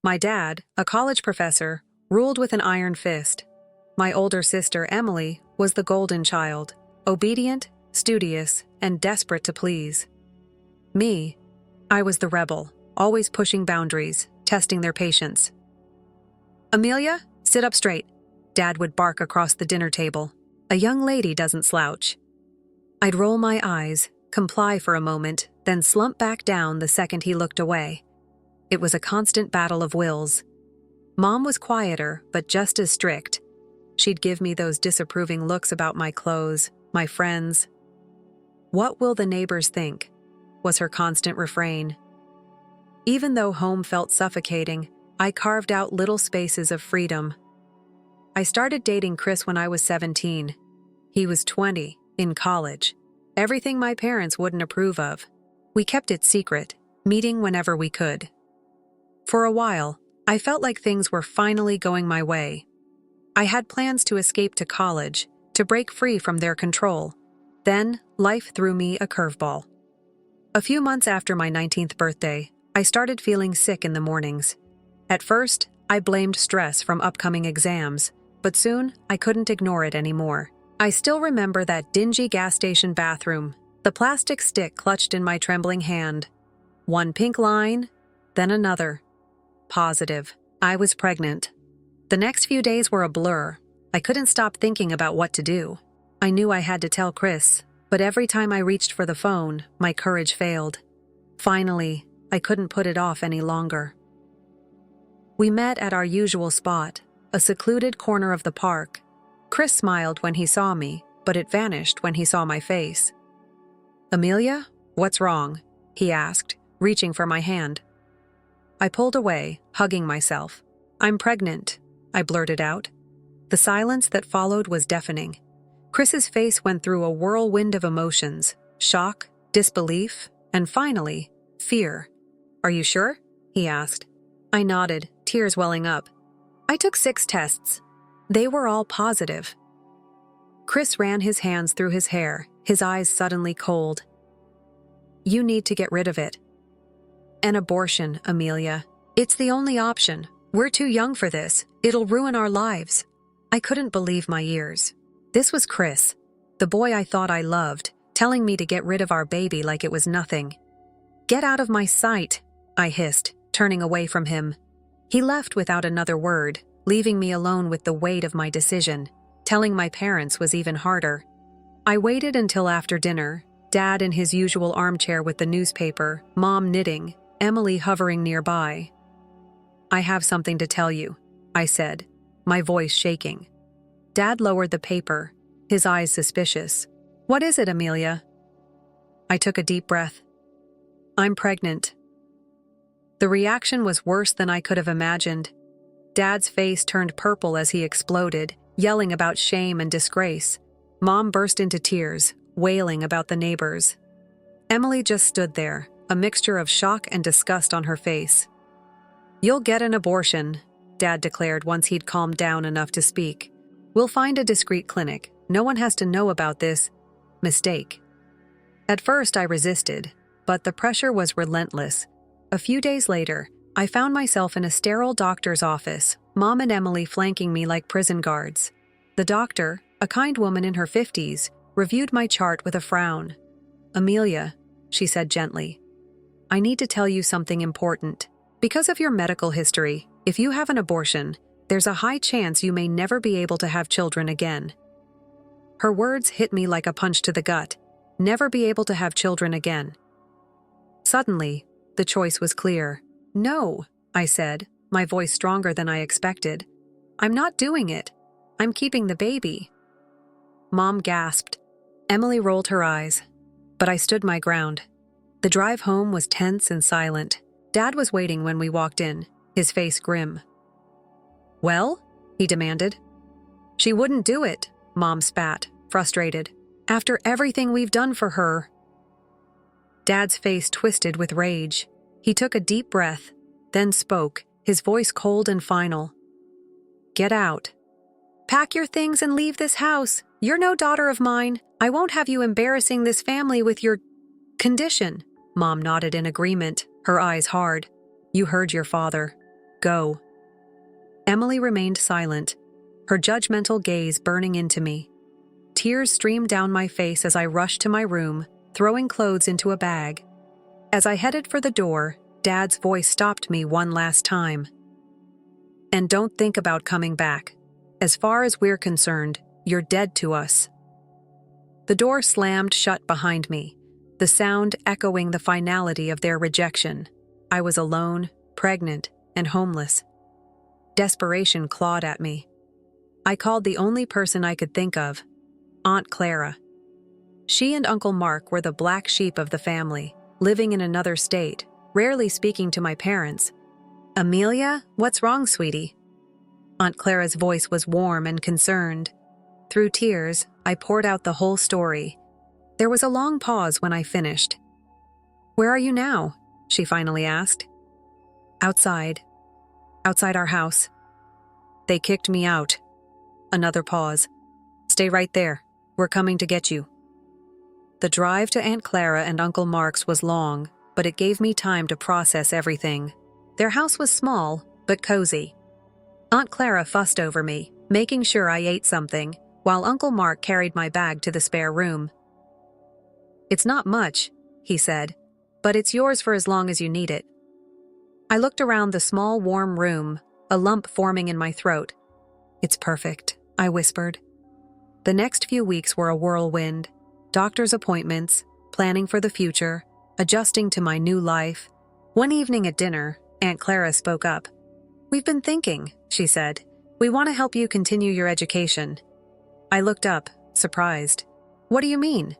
My dad, a college professor, ruled with an iron fist. My older sister, Emily, was the golden child, obedient, studious, and desperate to please. Me, I was the rebel, always pushing boundaries, testing their patience. "Amelia, sit up straight," Dad would bark across the dinner table. "A young lady doesn't slouch." I'd roll my eyes, comply for a moment, then slump back down the second he looked away. It was a constant battle of wills. Mom was quieter, but just as strict. She'd give me those disapproving looks about my clothes, my friends. "What will the neighbors think?" was her constant refrain. Even though home felt suffocating, I carved out little spaces of freedom. I started dating Chris when I was 17. He was 20, in college. Everything my parents wouldn't approve of. We kept it secret, meeting whenever we could. For a while, I felt like things were finally going my way. I had plans to escape to college, to break free from their control. Then, life threw me a curveball. A few months after my 19th birthday, I started feeling sick in the mornings. At first, I blamed stress from upcoming exams, but soon I couldn't ignore it anymore. I still remember that dingy gas station bathroom, the plastic stick clutched in my trembling hand. One pink line, then another. Positive. I was pregnant. The next few days were a blur. I couldn't stop thinking about what to do. I knew I had to tell Chris, but every time I reached for the phone, my courage failed. Finally, I couldn't put it off any longer. We met at our usual spot, a secluded corner of the park. Chris smiled when he saw me, but it vanished when he saw my face. "Amelia, what's wrong?" he asked, reaching for my hand. I pulled away, hugging myself. "I'm pregnant," I blurted out. The silence that followed was deafening. Chris's face went through a whirlwind of emotions: shock, disbelief, and finally, fear. "Are you sure?" he asked. I nodded, tears welling up. "I took 6 tests. They were all positive." Chris ran his hands through his hair, his eyes suddenly cold. "You need to get rid of it." "An abortion, Amelia. It's the only option. We're too young for this. It'll ruin our lives." I couldn't believe my ears. This was Chris, the boy I thought I loved, telling me to get rid of our baby like it was nothing. "Get out of my sight," I hissed, turning away from him. He left without another word, leaving me alone with the weight of my decision. Telling my parents was even harder. I waited until after dinner, Dad in his usual armchair with the newspaper, Mom knitting, Emily hovering nearby. "I have something to tell you," I said, my voice shaking. Dad lowered the paper, his eyes suspicious. "What is it, Amelia?" I took a deep breath. "I'm pregnant." The reaction was worse than I could have imagined. Dad's face turned purple as he exploded, yelling about shame and disgrace. Mom burst into tears, wailing about the neighbors. Emily just stood there, a mixture of shock and disgust on her face. "You'll get an abortion," Dad declared once he'd calmed down enough to speak. "We'll find a discreet clinic. No one has to know about this mistake." At first I resisted, but the pressure was relentless. A few days later, I found myself in a sterile doctor's office, Mom and Emily flanking me like prison guards. The doctor, a kind woman in her 50s, reviewed my chart with a frown. "Amelia," she said gently, "I need to tell you something important. Because of your medical history, if you have an abortion, there's a high chance you may never be able to have children again." Her words hit me like a punch to the gut. Never be able to have children again. Suddenly, the choice was clear. "No," I said, my voice stronger than I expected. "I'm not doing it. I'm keeping the baby." Mom gasped. Emily rolled her eyes. But I stood my ground. The drive home was tense and silent. Dad was waiting when we walked in, his face grim. "Well?" he demanded. "She wouldn't do it," Mom spat, frustrated. "After everything we've done for her." Dad's face twisted with rage. He took a deep breath, then spoke, his voice cold and final. "Get out. Pack your things and leave this house. You're no daughter of mine. I won't have you embarrassing this family with your condition." Mom nodded in agreement, her eyes hard. "You heard your father. Go." Emily remained silent, her judgmental gaze burning into me. Tears streamed down my face as I rushed to my room, throwing clothes into a bag. As I headed for the door, Dad's voice stopped me one last time. "And don't think about coming back. As far as we're concerned, you're dead to us." The door slammed shut behind me, the sound echoing the finality of their rejection. I was alone, pregnant, and homeless. Desperation clawed at me. I called the only person I could think of, Aunt Clara. She and Uncle Mark were the black sheep of the family, living in another state, rarely speaking to my parents. "Amelia, what's wrong, sweetie?" Aunt Clara's voice was warm and concerned. Through tears, I poured out the whole story. There was a long pause when I finished. "Where are you now?" she finally asked. Outside our house. They kicked me out." Another pause. "Stay right there. We're coming to get you." The drive to Aunt Clara and Uncle Mark's was long, but it gave me time to process everything. Their house was small, but cozy. Aunt Clara fussed over me, making sure I ate something, while Uncle Mark carried my bag to the spare room. "It's not much," he said, "but it's yours for as long as you need it." I looked around the small, warm room, a lump forming in my throat. "It's perfect," I whispered. The next few weeks were a whirlwind. Doctor's appointments, planning for the future, adjusting to my new life. One evening at dinner, Aunt Clara spoke up. "We've been thinking," she said. "We want to help you continue your education." I looked up, surprised. "What do you mean?"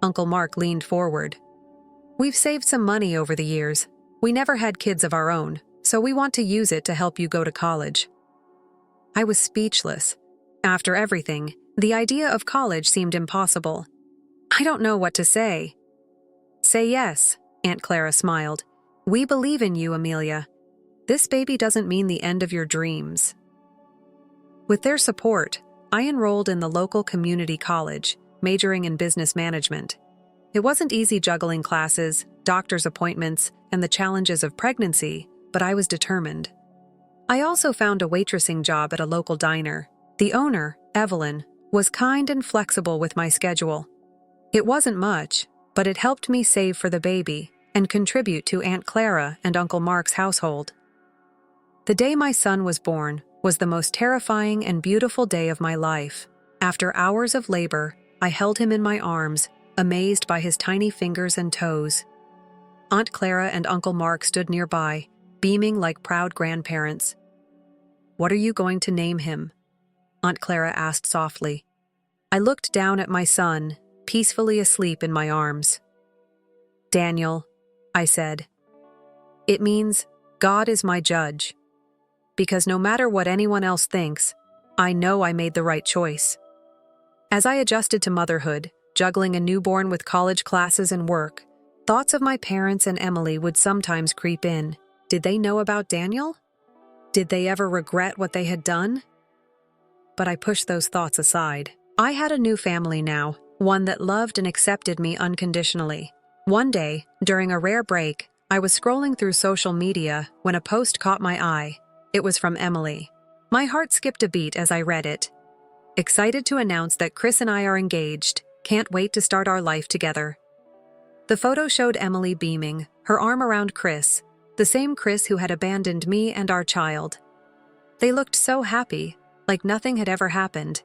Uncle Mark leaned forward. "We've saved some money over the years. We never had kids of our own, so we want to use it to help you go to college." I was speechless. After everything, the idea of college seemed impossible. I don't know what to say. "Say yes," Aunt Clara smiled. "We believe in you, Amelia. This baby doesn't mean the end of your dreams." With their support, I enrolled in the local community college, majoring in business management. It wasn't easy juggling classes, doctor's appointments, and the challenges of pregnancy, but I was determined. I also found a waitressing job at a local diner. The owner, Evelyn, was kind and flexible with my schedule. It wasn't much, but it helped me save for the baby and contribute to Aunt Clara and Uncle Mark's household. The day my son was born was the most terrifying and beautiful day of my life. After hours of labor, I held him in my arms, amazed by his tiny fingers and toes. Aunt Clara and Uncle Mark stood nearby, beaming like proud grandparents. "What are you going to name him?" Aunt Clara asked softly. I looked down at my son, peacefully asleep in my arms. "Daniel," I said. "It means God is my judge. Because no matter what anyone else thinks, I know I made the right choice." As I adjusted to motherhood, juggling a newborn with college classes and work, thoughts of my parents and Emily would sometimes creep in. Did they know about Daniel? Did they ever regret what they had done? But I pushed those thoughts aside. I had a new family now, one that loved and accepted me unconditionally. One day, during a rare break, I was scrolling through social media when a post caught my eye. It was from Emily. My heart skipped a beat as I read it. "Excited to announce that Chris and I are engaged. Can't wait to start our life together." The photo showed Emily beaming, her arm around Chris, the same Chris who had abandoned me and our child. They looked so happy, like nothing had ever happened.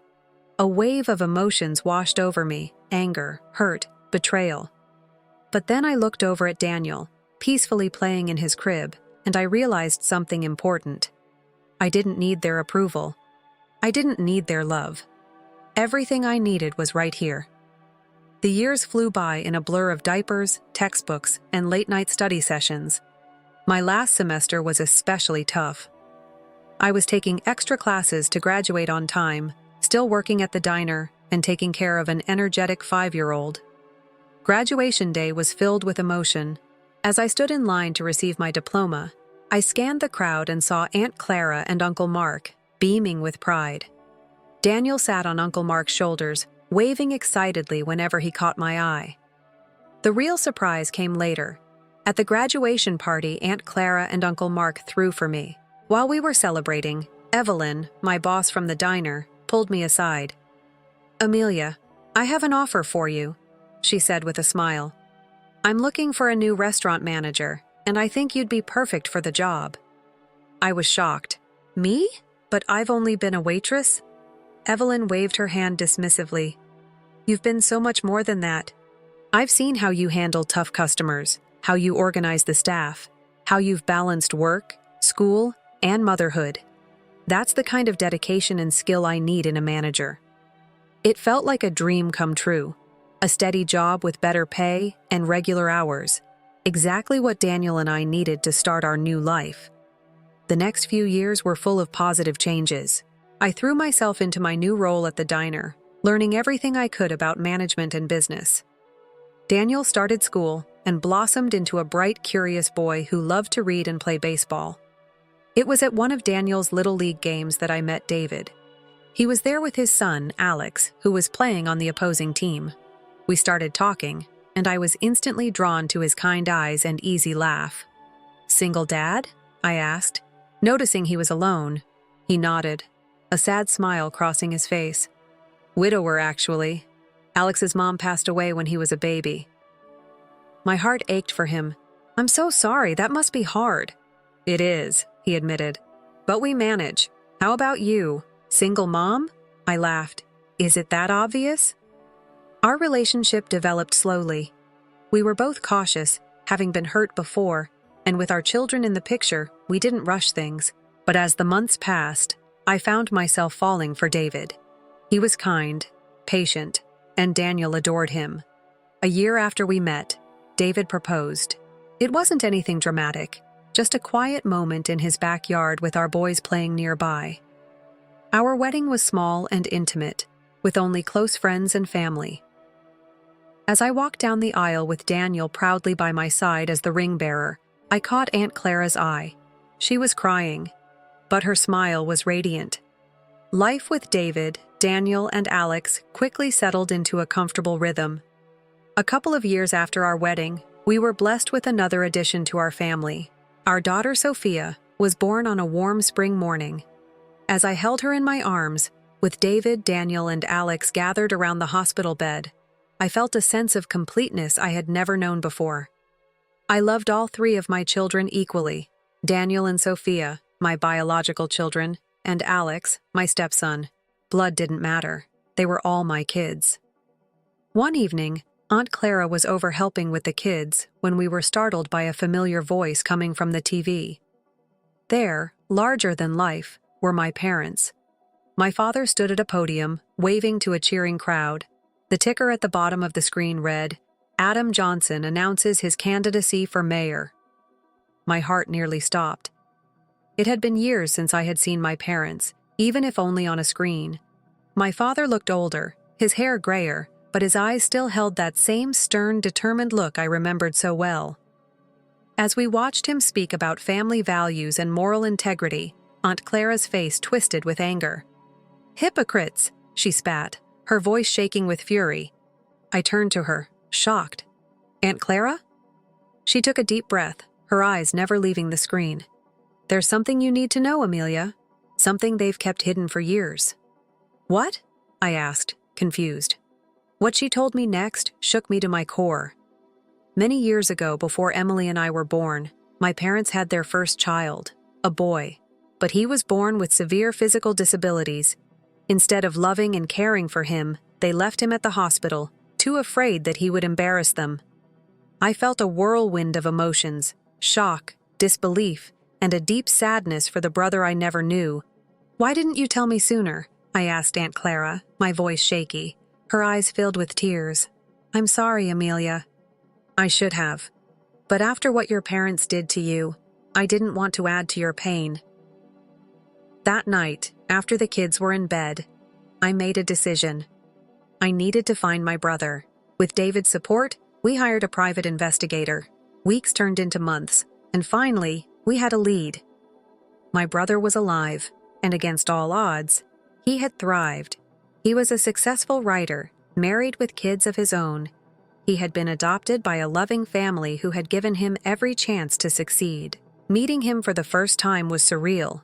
A wave of emotions washed over me, anger, hurt, betrayal. But then I looked over at Daniel, peacefully playing in his crib, and I realized something important. I didn't need their approval. I didn't need their love. Everything I needed was right here. The years flew by in a blur of diapers, textbooks, and late-night study sessions. My last semester was especially tough. I was taking extra classes to graduate on time, still working at the diner, and taking care of an energetic 5-year-old. Graduation day was filled with emotion. As I stood in line to receive my diploma, I scanned the crowd and saw Aunt Clara and Uncle Mark, beaming with pride. Daniel sat on Uncle Mark's shoulders, waving excitedly whenever he caught my eye. The real surprise came later. At the graduation party Aunt Clara and Uncle Mark threw for me. While we were celebrating, Evelyn, my boss from the diner, pulled me aside. "Amelia, I have an offer for you," she said with a smile. "I'm looking for a new restaurant manager, and I think you'd be perfect for the job." I was shocked. "Me? But I've only been a waitress?" Evelyn waved her hand dismissively. "You've been so much more than that. I've seen how you handle tough customers, how you organize the staff, how you've balanced work, school, and motherhood. That's the kind of dedication and skill I need in a manager." It felt like a dream come true. A steady job with better pay and regular hours. Exactly what Daniel and I needed to start our new life. The next few years were full of positive changes. I threw myself into my new role at the diner, learning everything I could about management and business. Daniel started school and blossomed into a bright, curious boy who loved to read and play baseball. It was at one of Daniel's Little League games that I met David. He was there with his son, Alex, who was playing on the opposing team. We started talking, and I was instantly drawn to his kind eyes and easy laugh. "Single dad?" I asked, noticing he was alone. He nodded, a sad smile crossing his face. "Widower, actually. Alex's mom passed away when he was a baby." My heart ached for him. "I'm so sorry, that must be hard." "It is," he admitted. "But we manage. How about you? Single mom?" I laughed. "Is it that obvious?" Our relationship developed slowly. We were both cautious, having been hurt before, and with our children in the picture, we didn't rush things. But as the months passed, I found myself falling for David. He was kind, patient, and Daniel adored him. A year after we met, David proposed. It wasn't anything dramatic, just a quiet moment in his backyard with our boys playing nearby. Our wedding was small and intimate, with only close friends and family. As I walked down the aisle with Daniel proudly by my side as the ring bearer, I caught Aunt Clara's eye. She was crying, but her smile was radiant. Life with David, Daniel, and Alex quickly settled into a comfortable rhythm. A couple of years after our wedding, we were blessed with another addition to our family. Our daughter Sophia was born on a warm spring morning. As I held her in my arms, with David, Daniel, and Alex gathered around the hospital bed, I felt a sense of completeness I had never known before. I loved all three of my children equally: Daniel and Sophia, my biological children, and Alex, my stepson. Blood didn't matter. They were all my kids. One evening, Aunt Clara was over helping with the kids when we were startled by a familiar voice coming from the TV. There, larger than life, were my parents. My father stood at a podium, waving to a cheering crowd. The ticker at the bottom of the screen read, "Adam Johnson announces his candidacy for mayor." My heart nearly stopped. It had been years since I had seen my parents, even if only on a screen. My father looked older, his hair grayer, but his eyes still held that same stern, determined look I remembered so well. As we watched him speak about family values and moral integrity, Aunt Clara's face twisted with anger. "Hypocrites!" she spat, her voice shaking with fury. I turned to her, shocked. "Aunt Clara?" She took a deep breath, her eyes never leaving the screen. "There's something you need to know, Amelia. Something they've kept hidden for years." "What?" I asked, confused. What she told me next shook me to my core. Many years ago, before Emily and I were born, my parents had their first child, a boy. But he was born with severe physical disabilities. Instead of loving and caring for him, they left him at the hospital, too afraid that he would embarrass them. I felt a whirlwind of emotions: shock, disbelief, and a deep sadness for the brother I never knew. "Why didn't you tell me sooner?" I asked Aunt Clara, my voice shaky, her eyes filled with tears. "I'm sorry, Amelia." "I should have. But after what your parents did to you, I didn't want to add to your pain." That night, after the kids were in bed, I made a decision. I needed to find my brother. With David's support, we hired a private investigator. Weeks turned into months, and finally, we had a lead. My brother was alive, and against all odds, he had thrived. He was a successful writer, married with kids of his own. He had been adopted by a loving family who had given him every chance to succeed. Meeting him for the first time was surreal.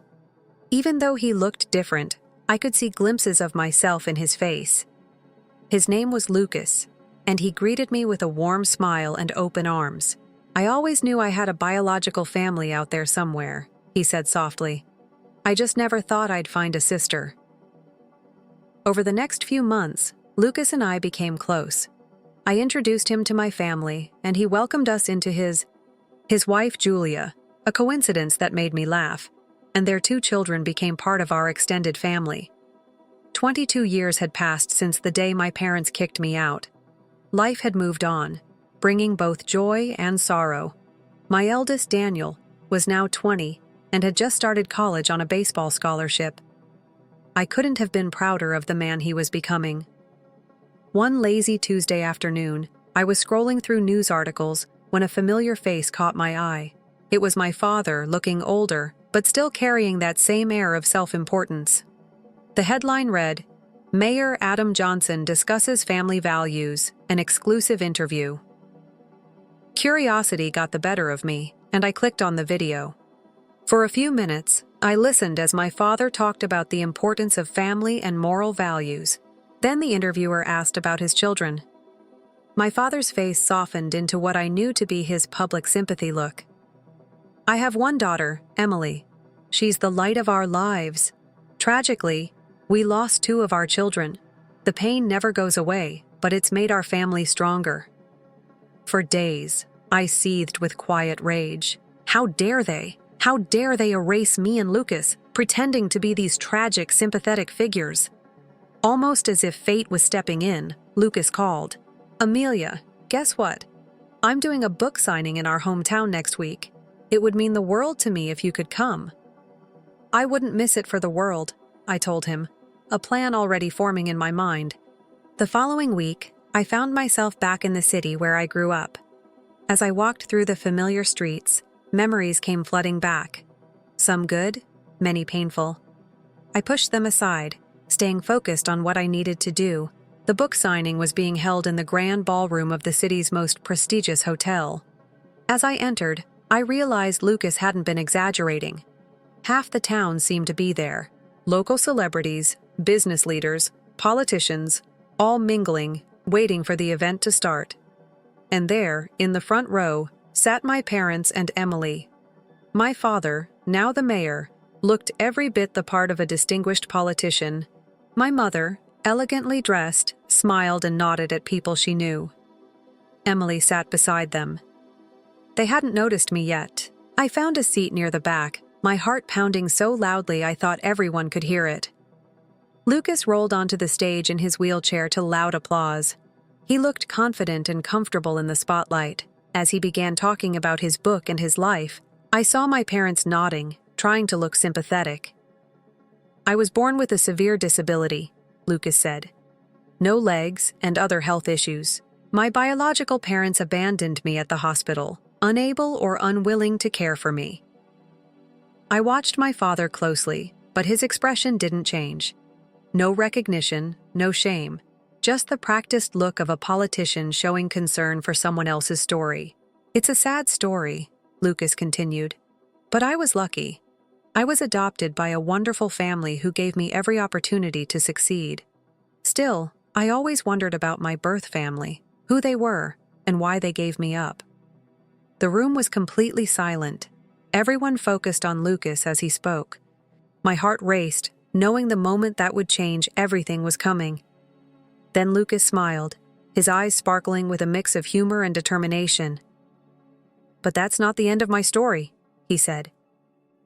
Even though he looked different, I could see glimpses of myself in his face. His name was Lucas, and he greeted me with a warm smile and open arms. "I always knew I had a biological family out there somewhere," he said softly. "I just never thought I'd find a sister." Over the next few months, Lucas and I became close. I introduced him to my family, and he welcomed us into his wife, Julia, a coincidence that made me laugh, and their 2 children became part of our extended family. 22 years had passed since the day my parents kicked me out. Life had moved on, bringing both joy and sorrow. My eldest, Daniel, was now 20 and had just started college on a baseball scholarship. I couldn't have been prouder of the man he was becoming. One lazy Tuesday afternoon, I was scrolling through news articles when a familiar face caught my eye. It was my father, looking older, but still carrying that same air of self-importance. The headline read, "Mayor Adam Johnson discusses family values, an exclusive interview." Curiosity got the better of me, and I clicked on the video. For a few minutes, I listened as my father talked about the importance of family and moral values. Then the interviewer asked about his children. My father's face softened into what I knew to be his public sympathy look. "I have one daughter, Emily. She's the light of our lives. Tragically, we lost 2 of our children. The pain never goes away, but it's made our family stronger." For days, I seethed with quiet rage. How dare they? How dare they erase me and Lucas, pretending to be these tragic, sympathetic figures? Almost as if fate was stepping in, Lucas called. "Amelia, guess what? I'm doing a book signing in our hometown next week. It would mean the world to me if you could come." "I wouldn't miss it for the world," I told him, a plan already forming in my mind. The following week, I found myself back in the city where I grew up. As I walked through the familiar streets, memories came flooding back. Some good, many painful. I pushed them aside, staying focused on what I needed to do. The book signing was being held in the grand ballroom of the city's most prestigious hotel. As I entered, I realized Lucas hadn't been exaggerating. Half the town seemed to be there. Local celebrities, business leaders, politicians, all mingling, waiting for the event to start. And there, in the front row, sat my parents and Emily. My father, now the mayor, looked every bit the part of a distinguished politician. My mother, elegantly dressed, smiled and nodded at people she knew. Emily sat beside them. They hadn't noticed me yet. I found a seat near the back, my heart pounding so loudly I thought everyone could hear it. Lucas rolled onto the stage in his wheelchair to loud applause. He looked confident and comfortable in the spotlight. As he began talking about his book and his life, I saw my parents nodding, trying to look sympathetic. "I was born with a severe disability," Lucas said. "No legs and other health issues. My biological parents abandoned me at the hospital, unable or unwilling to care for me." I watched my father closely, but his expression didn't change. No recognition, no shame, just the practiced look of a politician showing concern for someone else's story. "It's a sad story," Lucas continued, "but I was lucky. I was adopted by a wonderful family who gave me every opportunity to succeed. Still, I always wondered about my birth family, who they were, and why they gave me up." The room was completely silent. Everyone focused on Lucas as he spoke. My heart raced, knowing the moment that would change everything was coming. Then Lucas smiled, his eyes sparkling with a mix of humor and determination. "But that's not the end of my story," he said.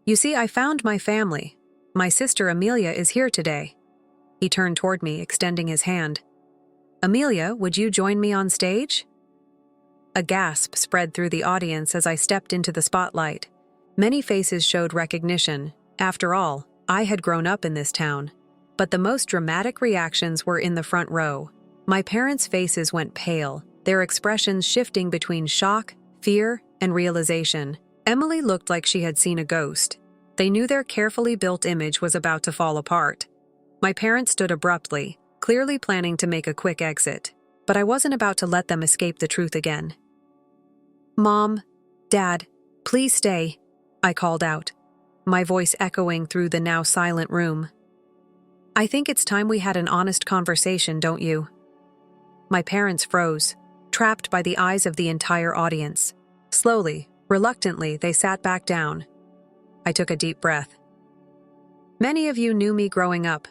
"You see, I found my family. My sister Amelia is here today." He turned toward me, extending his hand. "Amelia, would you join me on stage?" A gasp spread through the audience as I stepped into the spotlight. Many faces showed recognition. After all, I had grown up in this town. But the most dramatic reactions were in the front row. My parents' faces went pale, their expressions shifting between shock, fear, and realization. Emily looked like she had seen a ghost. They knew their carefully built image was about to fall apart. My parents stood abruptly, clearly planning to make a quick exit. But I wasn't about to let them escape the truth again. "Mom, Dad, please stay," I called out, my voice echoing through the now silent room. I think it's time we had an honest conversation, don't you? My parents froze, trapped by the eyes of the entire audience. Slowly, reluctantly, they sat back down. I took a deep breath. Many of you knew me growing up.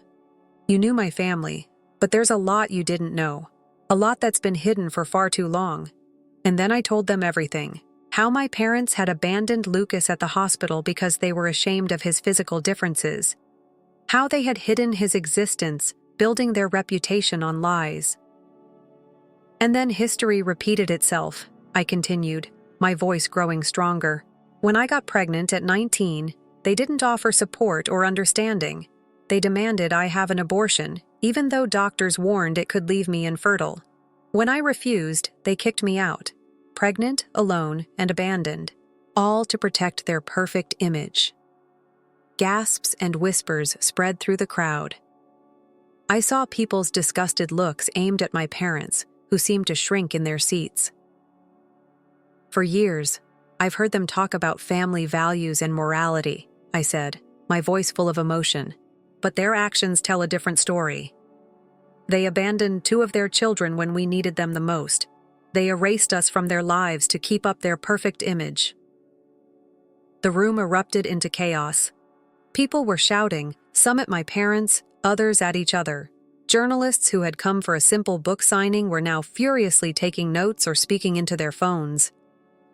You knew my family, but there's a lot you didn't know. A lot that's been hidden for far too long. And then I told them everything. How my parents had abandoned Lucas at the hospital because they were ashamed of his physical differences. How they had hidden his existence, building their reputation on lies. And then history repeated itself, I continued, my voice growing stronger. When I got pregnant at 19, they didn't offer support or understanding. They demanded I have an abortion, even though doctors warned it could leave me infertile. When I refused, they kicked me out. Pregnant, alone, and abandoned, all to protect their perfect image. Gasps and whispers spread through the crowd. I saw people's disgusted looks aimed at my parents, who seemed to shrink in their seats. For years, I've heard them talk about family values and morality, I said, my voice full of emotion, but their actions tell a different story. They abandoned 2 of their children when we needed them the most. They erased us from their lives to keep up their perfect image. The room erupted into chaos. People were shouting, some at my parents, others at each other. Journalists who had come for a simple book signing were now furiously taking notes or speaking into their phones.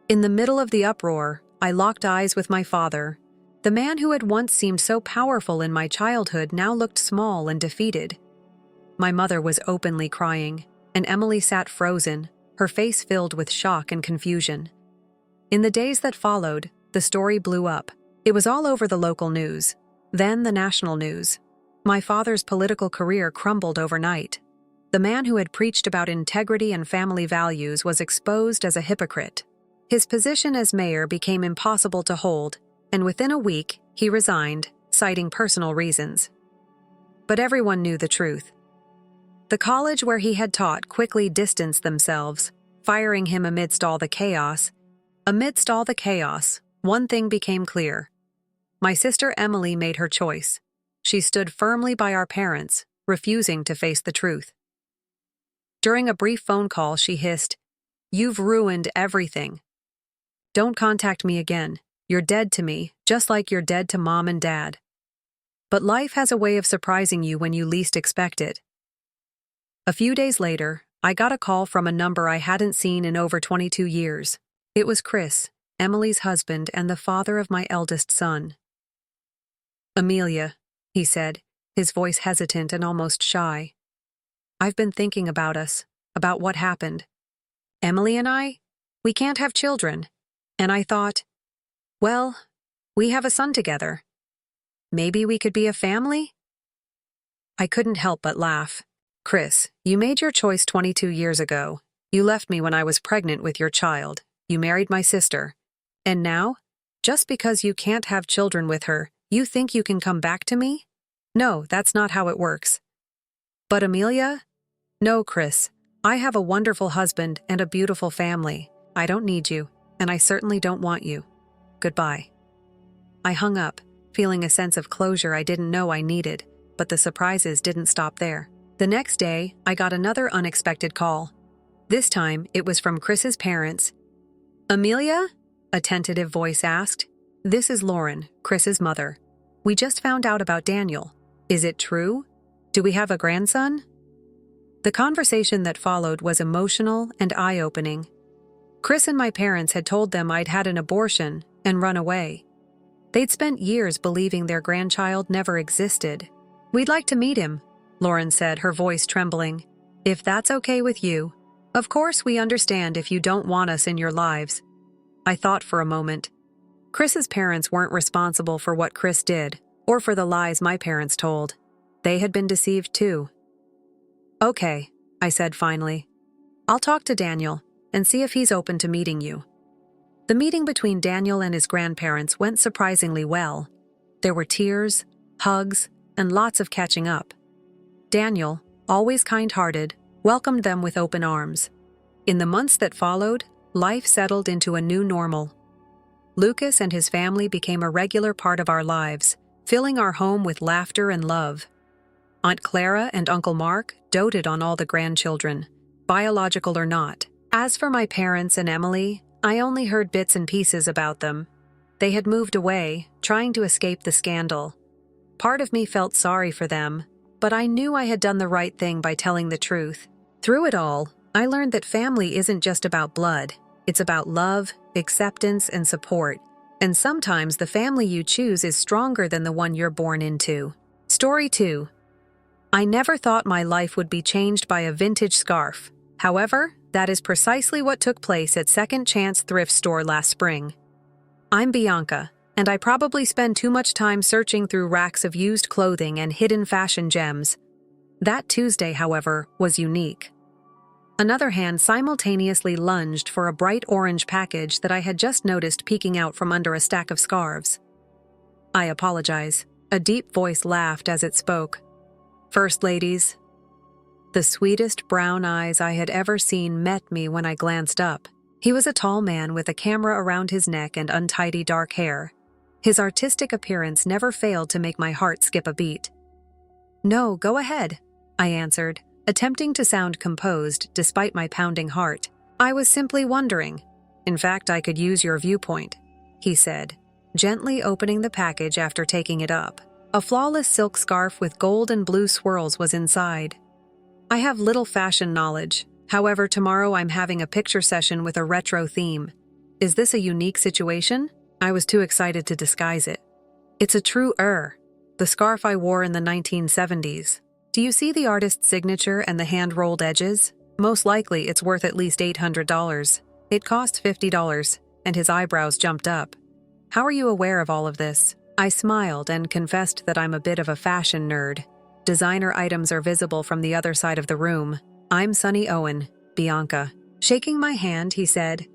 In the middle of the uproar, I locked eyes with my father. The man who had once seemed so powerful in my childhood now looked small and defeated. My mother was openly crying, and Emily sat frozen, her face filled with shock and confusion. In the days that followed, the story blew up. It was all over the local news, then the national news. My father's political career crumbled overnight. The man who had preached about integrity and family values was exposed as a hypocrite. His position as mayor became impossible to hold, and within a week, he resigned, citing personal reasons. But everyone knew the truth. The college where he had taught quickly distanced themselves, firing him amidst all the chaos. Amidst all the chaos, one thing became clear. My sister Emily made her choice. She stood firmly by our parents, refusing to face the truth. During a brief phone call, she hissed, "You've ruined everything. Don't contact me again. You're dead to me, just like you're dead to Mom and Dad." But life has a way of surprising you when you least expect it. A few days later, I got a call from a number I hadn't seen in over 22 years. It was Chris, Emily's husband and the father of my eldest son. "Amelia," he said, his voice hesitant and almost shy. "I've been thinking about us, about what happened. Emily and I, we can't have children. And I thought, well, we have a son together. Maybe we could be a family?" I couldn't help but laugh. "Chris, you made your choice 22 years ago. You left me when I was pregnant with your child. You married my sister. And now, just because you can't have children with her, you think you can come back to me? No, that's not how it works." "But Amelia?" "No, Chris. I have a wonderful husband and a beautiful family. I don't need you, and I certainly don't want you. Goodbye." I hung up, feeling a sense of closure I didn't know I needed, but the surprises didn't stop there. The next day, I got another unexpected call. This time, it was from Chris's parents. "Amelia?" a tentative voice asked. "This is Lauren, Chris's mother. We just found out about Daniel. Is it true? Do we have a grandson?" The conversation that followed was emotional and eye-opening. Chris and my parents had told them I'd had an abortion and run away. They'd spent years believing their grandchild never existed. "We'd like to meet him," Lauren said, her voice trembling. "If that's okay with you. Of course, we understand if you don't want us in your lives." I thought for a moment. Chris's parents weren't responsible for what Chris did, or for the lies my parents told. They had been deceived too. "Okay," I said finally. "I'll talk to Daniel and see if he's open to meeting you." The meeting between Daniel and his grandparents went surprisingly well. There were tears, hugs, and lots of catching up. Daniel, always kind-hearted, welcomed them with open arms. In the months that followed, life settled into a new normal. Lucas and his family became a regular part of our lives, filling our home with laughter and love. Aunt Clara and Uncle Mark doted on all the grandchildren, biological or not. As for my parents and Emily, I only heard bits and pieces about them. They had moved away, trying to escape the scandal. Part of me felt sorry for them, but I knew I had done the right thing by telling the truth. Through it all, I learned that family isn't just about blood. It's about love, acceptance, and support. And sometimes the family you choose is stronger than the one you're born into. Story 2. I never thought my life would be changed by a vintage scarf. However, that is precisely what took place at Second Chance Thrift Store last spring. I'm Bianca, and I probably spend too much time searching through racks of used clothing and hidden fashion gems. That Tuesday, however, was unique. Another hand simultaneously lunged for a bright orange package that I had just noticed peeking out from under a stack of scarves. I apologize. A deep voice laughed as it spoke. First ladies. The sweetest brown eyes I had ever seen met me when I glanced up. He was a tall man with a camera around his neck and untidy dark hair. His artistic appearance never failed to make my heart skip a beat. No, go ahead, I answered, attempting to sound composed despite my pounding heart. I was simply wondering. In fact, I could use your viewpoint, he said, gently opening the package after taking it up. A flawless silk scarf with gold and blue swirls was inside. I have little fashion knowledge. However, tomorrow I'm having a picture session with a retro theme. Is this a unique situation? I was too excited to disguise it. It's a true the scarf I wore in the 1970s. Do you see the artist's signature and the hand-rolled edges? Most likely it's worth at least $800. It cost $50, and his eyebrows jumped up. How are you aware of all of this? I smiled and confessed that I'm a bit of a fashion nerd. Designer items are visible from the other side of the room. I'm Sonny Owen, Bianca. Shaking my hand, he said,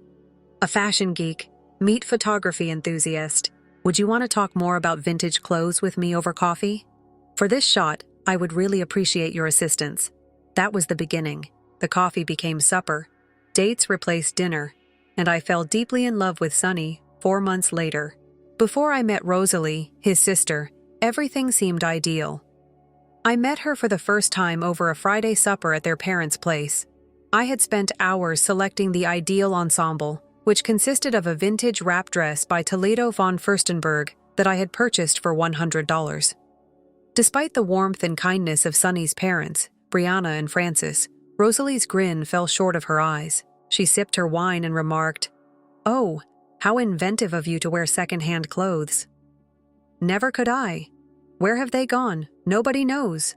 a fashion geek, meet photography enthusiast. Would you want to talk more about vintage clothes with me over coffee? For this shot, I would really appreciate your assistance. That was the beginning. The coffee became supper. Dates replaced dinner. And I fell deeply in love with Sonny 4 months later. Before I met Rosalie, his sister, everything seemed ideal. I met her for the first time over a Friday supper at their parents' place. I had spent hours selecting the ideal ensemble, which consisted of a vintage wrap dress by Toledo von Furstenberg that I had purchased for $100. Despite the warmth and kindness of Sonny's parents, Brianna and Francis, Rosalie's grin fell short of her eyes. She sipped her wine and remarked, "Oh, how inventive of you to wear second-hand clothes." "Never could I. Where have they gone? Nobody knows."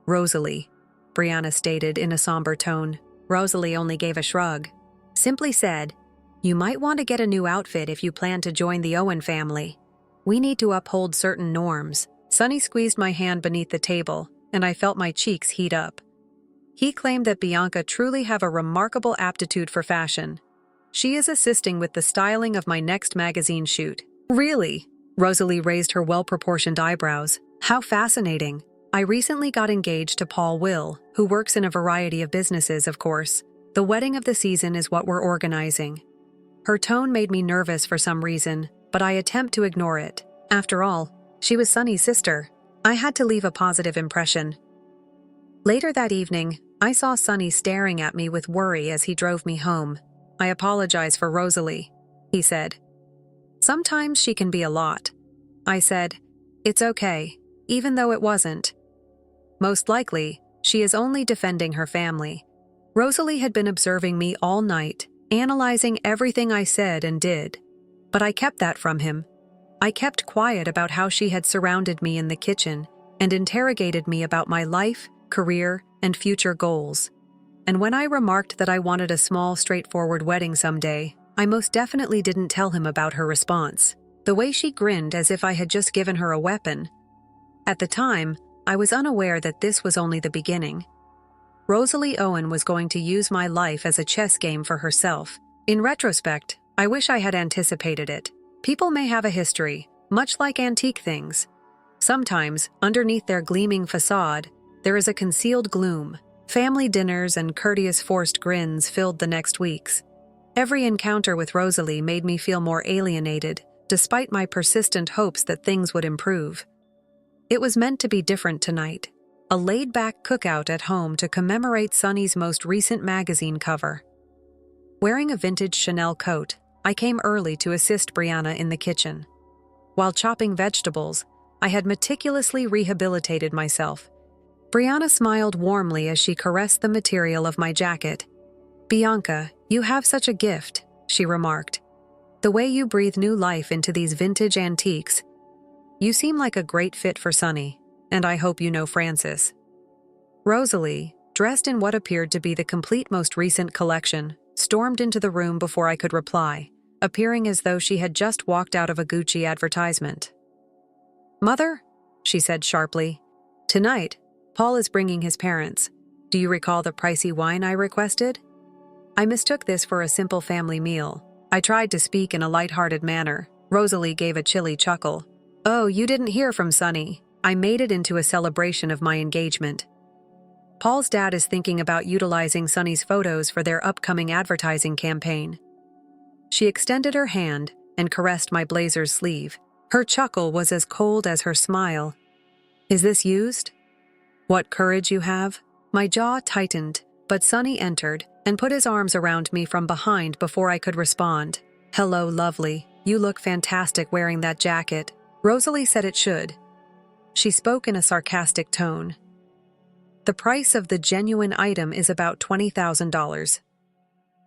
"Rosalie," Brianna stated in a somber tone. Rosalie only gave a shrug. Simply said, "You might want to get a new outfit if you plan to join the Owen family. We need to uphold certain norms." Sonny squeezed my hand beneath the table, and I felt my cheeks heat up. He claimed that Bianca truly have a remarkable aptitude for fashion. She is assisting with the styling of my next magazine shoot. Really? Rosalie raised her well-proportioned eyebrows. How fascinating. I recently got engaged to Paul Will, who works in a variety of businesses, of course. The wedding of the season is what we're organizing. Her tone made me nervous for some reason, but I attempt to ignore it. After all, she was Sonny's sister. I had to leave a positive impression. Later that evening, I saw Sonny staring at me with worry as he drove me home. "I apologize for Rosalie," he said. "Sometimes she can be a lot." I said, "It's okay, even though it wasn't. Most likely, she is only defending her family." Rosalie had been observing me all night, analyzing everything I said and did. But I kept that from him. I kept quiet about how she had surrounded me in the kitchen and interrogated me about my life, career, and future goals. And when I remarked that I wanted a small, straightforward wedding someday, I most definitely didn't tell him about her response. The way she grinned as if I had just given her a weapon. At the time, I was unaware that this was only the beginning. Rosalie Owen was going to use my life as a chess game for herself. In retrospect, I wish I had anticipated it. People may have a history, much like antique things. Sometimes, underneath their gleaming facade, there is a concealed gloom. Family dinners and courteous forced grins filled the next weeks. Every encounter with Rosalie made me feel more alienated, despite my persistent hopes that things would improve. It was meant to be different tonight. A laid-back cookout at home to commemorate Sunny's most recent magazine cover. Wearing a vintage Chanel coat, I came early to assist Brianna in the kitchen. While chopping vegetables, I had meticulously rehabilitated myself. Brianna smiled warmly as she caressed the material of my jacket. "Bianca, you have such a gift," she remarked. "The way you breathe new life into these vintage antiques. You seem like a great fit for Sunny, and I hope you know Francis." Rosalie, dressed in what appeared to be the complete most recent collection, stormed into the room before I could reply, appearing as though she had just walked out of a Gucci advertisement. "Mother," she said sharply, "tonight, Paul is bringing his parents. Do you recall the pricey wine I requested?" I mistook this for a simple family meal. I tried to speak in a light-hearted manner. Rosalie gave a chilly chuckle. "Oh, you didn't hear from Sunny. I made it into a celebration of my engagement. Paul's dad is thinking about utilizing Sunny's photos for their upcoming advertising campaign." She extended her hand and caressed my blazer's sleeve. Her chuckle was as cold as her smile. "Is this used?" "What courage you have." My jaw tightened, but Sunny entered and put his arms around me from behind before I could respond. "Hello, lovely. You look fantastic wearing that jacket." Rosalie said it should. She spoke in a sarcastic tone. "The price of the genuine item is about $20,000.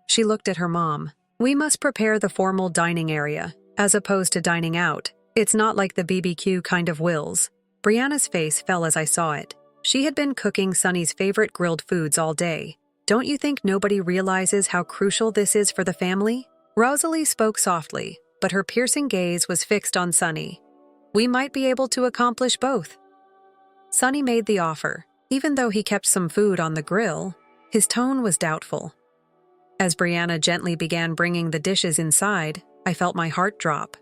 She looked at her mom. "We must prepare the formal dining area, as opposed to dining out. It's not like the BBQ kind of wills." Brianna's face fell as I saw it. She had been cooking Sunny's favorite grilled foods all day. "Don't you think nobody realizes how crucial this is for the family?" Rosalie spoke softly, but her piercing gaze was fixed on Sunny. "We might be able to accomplish both." Sunny made the offer. Even though he kept some food on the grill, his tone was doubtful. As Brianna gently began bringing the dishes inside, I felt my heart drop.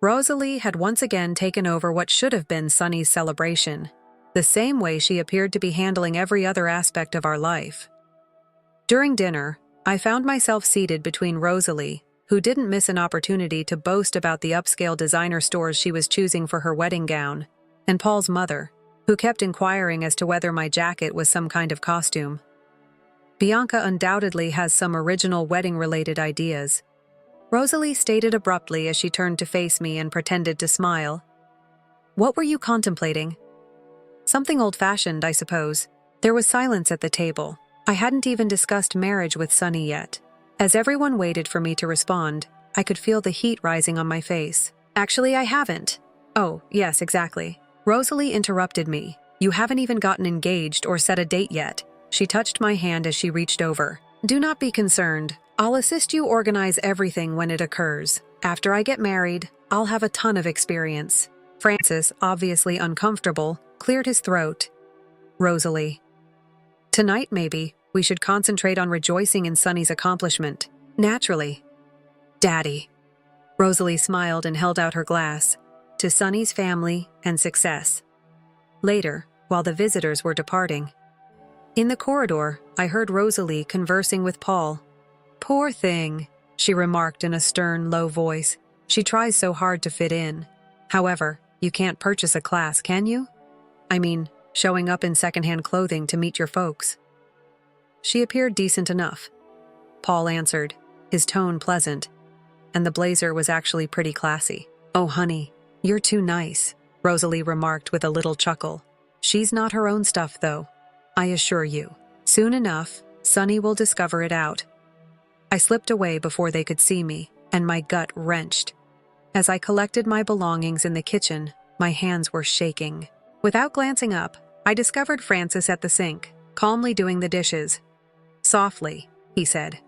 Rosalie had once again taken over what should have been Sunny's celebration, the same way she appeared to be handling every other aspect of our life. During dinner, I found myself seated between Rosalie, who didn't miss an opportunity to boast about the upscale designer stores she was choosing for her wedding gown, and Paul's mother, who kept inquiring as to whether my jacket was some kind of costume. Bianca undoubtedly has some original wedding-related ideas. Rosalie stated abruptly as she turned to face me and pretended to smile. "What were you contemplating?" "Something old-fashioned, I suppose." There was silence at the table. I hadn't even discussed marriage with Sunny yet. As everyone waited for me to respond, I could feel the heat rising on my face. "Actually, I haven't." "Oh, yes, exactly." Rosalie interrupted me. "You haven't even gotten engaged or set a date yet." She touched my hand as she reached over. "Do not be concerned. I'll assist you organize everything when it occurs. After I get married, I'll have a ton of experience." Francis, obviously uncomfortable, cleared his throat. "Rosalie. Tonight, maybe, we should concentrate on rejoicing in Sunny's accomplishment." "Naturally." "Daddy." Rosalie smiled and held out her glass. "To Sunny's family and success." Later, while the visitors were departing. In the corridor, I heard Rosalie conversing with Paul. "Poor thing," she remarked in a stern, low voice. "She tries so hard to fit in. However, you can't purchase a class, can you? I mean, showing up in secondhand clothing to meet your folks." "She appeared decent enough," Paul answered, his tone pleasant, and the blazer was actually pretty classy. "Oh, honey, you're too nice," Rosalie remarked with a little chuckle. "She's not her own stuff, though. I assure you. Soon enough, Sunny will discover it out." I slipped away before they could see me, and my gut wrenched. As I collected my belongings in the kitchen, my hands were shaking. Without glancing up, I discovered Francis at the sink, calmly doing the dishes. "Softly," he said.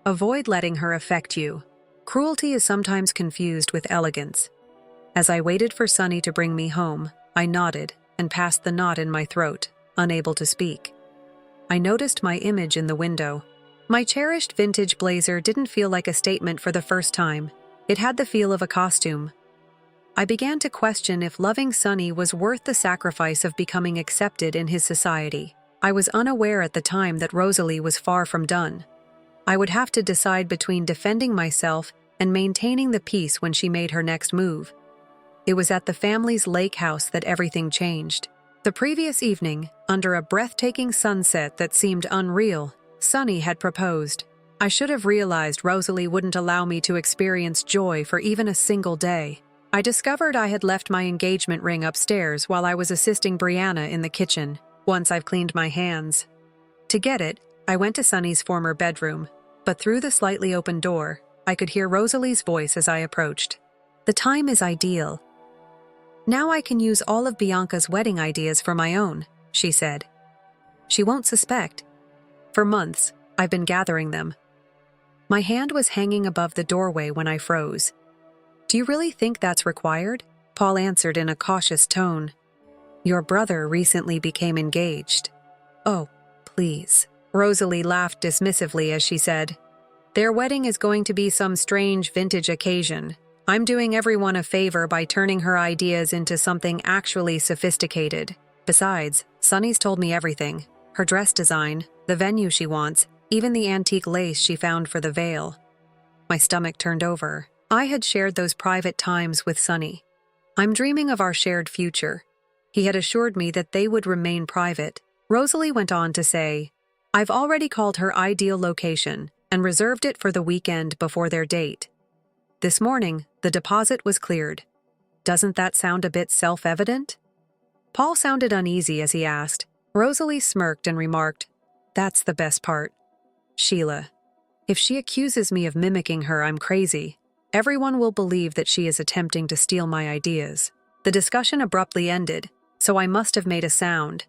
"Avoid letting her affect you. Cruelty is sometimes confused with elegance." As I waited for Sunny to bring me home, I nodded and passed the knot in my throat, unable to speak. I noticed my image in the window. My cherished vintage blazer didn't feel like a statement for the first time. It had the feel of a costume. I began to question if loving Sunny was worth the sacrifice of becoming accepted in his society. I was unaware at the time that Rosalie was far from done. I would have to decide between defending myself and maintaining the peace when she made her next move. It was at the family's lake house that everything changed. The previous evening, under a breathtaking sunset that seemed unreal, Sunny had proposed. I should have realized Rosalie wouldn't allow me to experience joy for even a single day. I discovered I had left my engagement ring upstairs while I was assisting Brianna in the kitchen, once I've cleaned my hands. To get it, I went to Sunny's former bedroom, but through the slightly open door, I could hear Rosalie's voice as I approached. The time is ideal. Now I can use all of Bianca's wedding ideas for my own, she said. She won't suspect. For months, I've been gathering them. My hand was hanging above the doorway when I froze. Do you really think that's required? Paul answered in a cautious tone. Your brother recently became engaged. Oh, please. Rosalie laughed dismissively as she said, Their wedding is going to be some strange vintage occasion. I'm doing everyone a favor by turning her ideas into something actually sophisticated. Besides, Sunny's told me everything. Her dress design, the venue she wants, even the antique lace she found for the veil. My stomach turned over. I had shared those private times with Sunny. I'm dreaming of our shared future. He had assured me that they would remain private. Rosalie went on to say, I've already called her ideal location and reserved it for the weekend before their date. This morning, the deposit was cleared. Doesn't that sound a bit self-evident? Paul sounded uneasy as he asked. Rosalie smirked and remarked, That's the best part. Sheila, if she accuses me of mimicking her, I'm crazy. Everyone will believe that she is attempting to steal my ideas. The discussion abruptly ended, so I must have made a sound.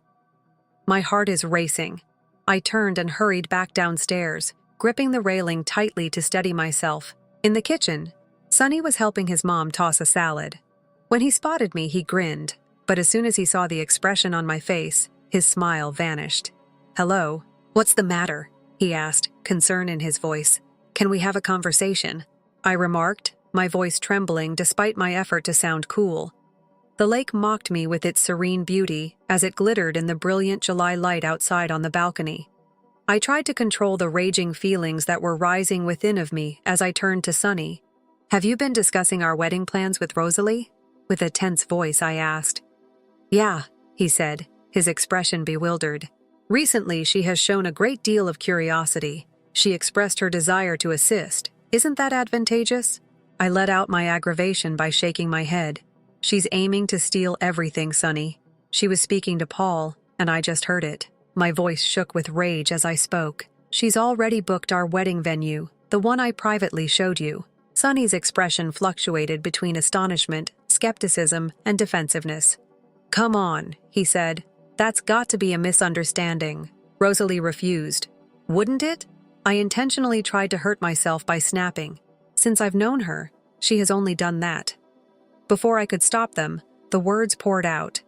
My heart is racing. I turned and hurried back downstairs, gripping the railing tightly to steady myself. In the kitchen, Sunny was helping his mom toss a salad. When he spotted me, he grinned, but as soon as he saw the expression on my face, his smile vanished. Hello, what's the matter? He asked, concern in his voice. Can we have a conversation? I remarked, my voice trembling despite my effort to sound cool. The lake mocked me with its serene beauty as it glittered in the brilliant July light outside on the balcony. I tried to control the raging feelings that were rising within of me as I turned to Sunny. Have you been discussing our wedding plans with Rosalie? With a tense voice, I asked. Yeah, he said, his expression bewildered. Recently, she has shown a great deal of curiosity. She expressed her desire to assist. Isn't that advantageous? I let out my aggravation by shaking my head. She's aiming to steal everything, Sunny. She was speaking to Paul, and I just heard it. My voice shook with rage as I spoke. She's already booked our wedding venue, the one I privately showed you. Sunny's expression fluctuated between astonishment, skepticism, and defensiveness. Come on, he said. That's got to be a misunderstanding. Rosalie refused. Wouldn't it? I intentionally tried to hurt myself by snapping. Since I've known her, she has only done that. Before I could stop them, the words poured out.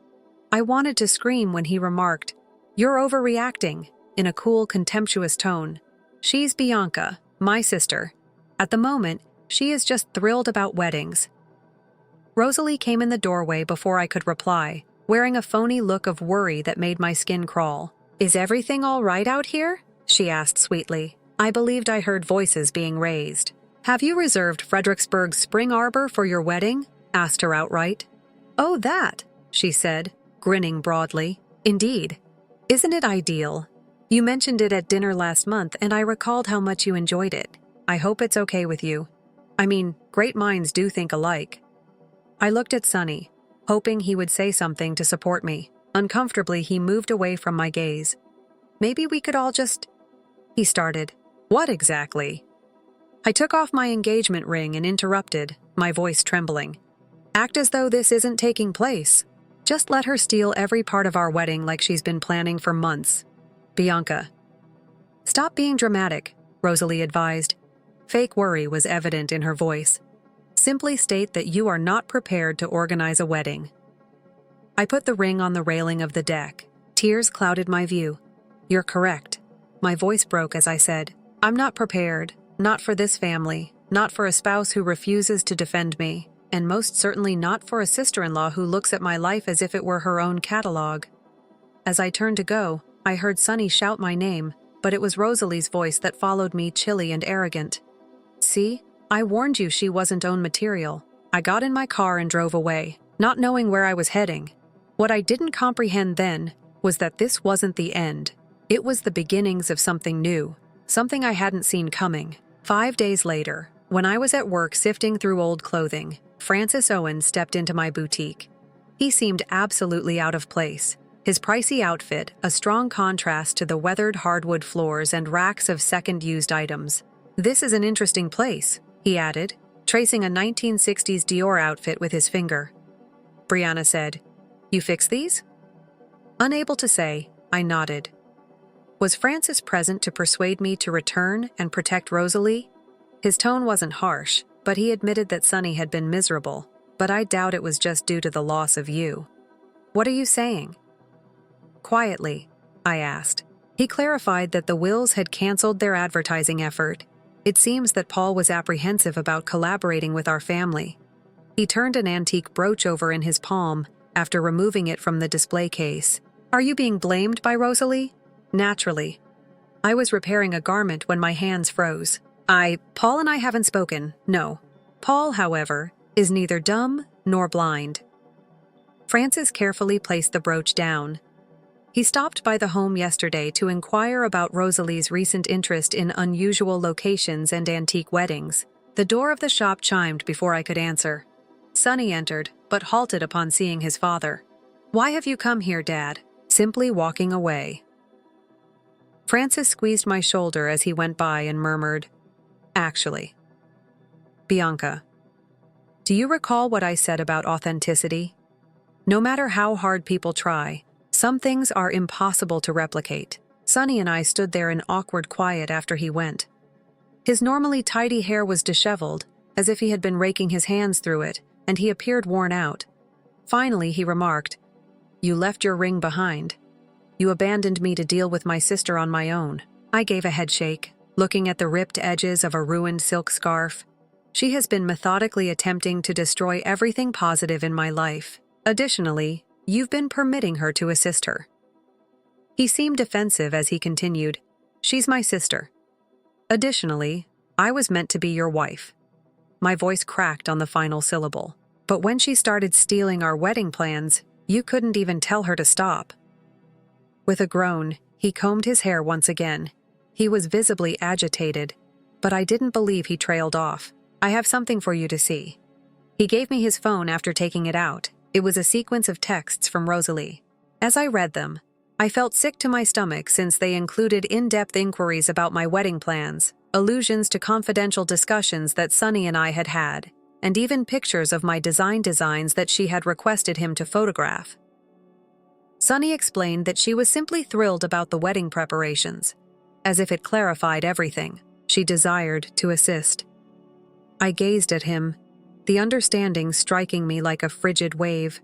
I wanted to scream when he remarked, You're overreacting, in a cool, contemptuous tone. She's Bianca, my sister. At the moment, she is just thrilled about weddings. Rosalie came in the doorway before I could reply, wearing a phony look of worry that made my skin crawl. Is everything all right out here? She asked sweetly. I believed I heard voices being raised. Have you reserved Fredericksburg's Spring Arbor for your wedding? Asked her outright. Oh, that, she said, grinning broadly. Indeed. Isn't it ideal? You mentioned it at dinner last month, and I recalled how much you enjoyed it. I hope it's okay with you. I mean, great minds do think alike. I looked at Sunny, hoping he would say something to support me. Uncomfortably, he moved away from my gaze. Maybe we could all just... He started. What exactly? I took off my engagement ring and interrupted, my voice trembling. Act as though this isn't taking place. Just let her steal every part of our wedding like she's been planning for months. Bianca. Stop being dramatic, Rosalie advised. Fake worry was evident in her voice. Simply state that you are not prepared to organize a wedding. I put the ring on the railing of the deck. Tears clouded my view. You're correct. My voice broke as I said, I'm not prepared, not for this family, not for a spouse who refuses to defend me, and most certainly not for a sister-in-law who looks at my life as if it were her own catalog. As I turned to go, I heard Sunny shout my name, but it was Rosalie's voice that followed me, chilly and arrogant. "See? I warned you she wasn't own material." I got in my car and drove away, not knowing where I was heading. What I didn't comprehend then was that this wasn't the end. It was the beginnings of something new, something I hadn't seen coming. 5 days later, when I was at work sifting through old clothing, Francis Owen stepped into my boutique. He seemed absolutely out of place. His pricey outfit, a strong contrast to the weathered hardwood floors and racks of second-used items. "This is an interesting place," he added, tracing a 1960s Dior outfit with his finger. Brianna said, "You fix these?" Unable to say, I nodded. Was Francis present to persuade me to return and protect Rosalie? His tone wasn't harsh, but he admitted that Sunny had been miserable, but I doubt it was just due to the loss of you. "What are you saying?" Quietly, I asked. He clarified that the Wills had canceled their advertising effort. It seems that Paul was apprehensive about collaborating with our family. He turned an antique brooch over in his palm after removing it from the display case. "Are you being blamed by Rosalie?" "Naturally. I was repairing a garment when my hands froze. Paul and I haven't spoken, no. Paul, however, is neither dumb nor blind." Francis carefully placed the brooch down. He stopped by the home yesterday to inquire about Rosalie's recent interest in unusual locations and antique weddings. The door of the shop chimed before I could answer. Sonny entered, but halted upon seeing his father. "Why have you come here, Dad?" "Simply walking away." Francis squeezed my shoulder as he went by and murmured, "Actually, Bianca, do you recall what I said about authenticity? No matter how hard people try, some things are impossible to replicate." Sonny and I stood there in awkward quiet after he went. His normally tidy hair was disheveled, as if he had been raking his hands through it, and he appeared worn out. Finally, he remarked, "You left your ring behind. You abandoned me to deal with my sister on my own." I gave a headshake, looking at the ripped edges of a ruined silk scarf. "She has been methodically attempting to destroy everything positive in my life. Additionally, you've been permitting her to assist her." He seemed defensive as he continued, "She's my sister. Additionally, I was meant to be your wife." My voice cracked on the final syllable. "But when she started stealing our wedding plans, you couldn't even tell her to stop." With a groan, he combed his hair once again. He was visibly agitated, but I didn't believe he trailed off. "I have something for you to see." He gave me his phone after taking it out. It was a sequence of texts from Rosalie. As I read them, I felt sick to my stomach since they included in-depth inquiries about my wedding plans, allusions to confidential discussions that Sonny and I had had, and even pictures of my designs that she had requested him to photograph. Sonny explained that she was simply thrilled about the wedding preparations, as if it clarified everything. She desired to assist. I gazed at him, the understanding striking me like a frigid wave.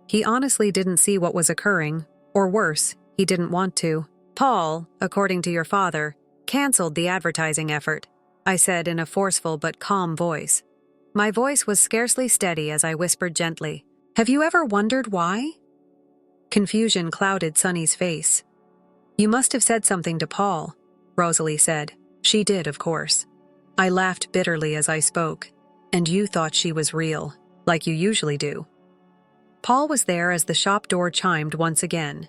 He honestly didn't see what was occurring, or worse, he didn't want to. "Paul, according to your father, canceled the advertising effort," I said in a forceful but calm voice. My voice was scarcely steady as I whispered gently, "Have you ever wondered why?" Confusion clouded Sonny's face. "You must have said something to Paul," Rosalie said. "She did, of course." I laughed bitterly as I spoke. "And you thought she was real, like you usually do." Paul was there as the shop door chimed once again.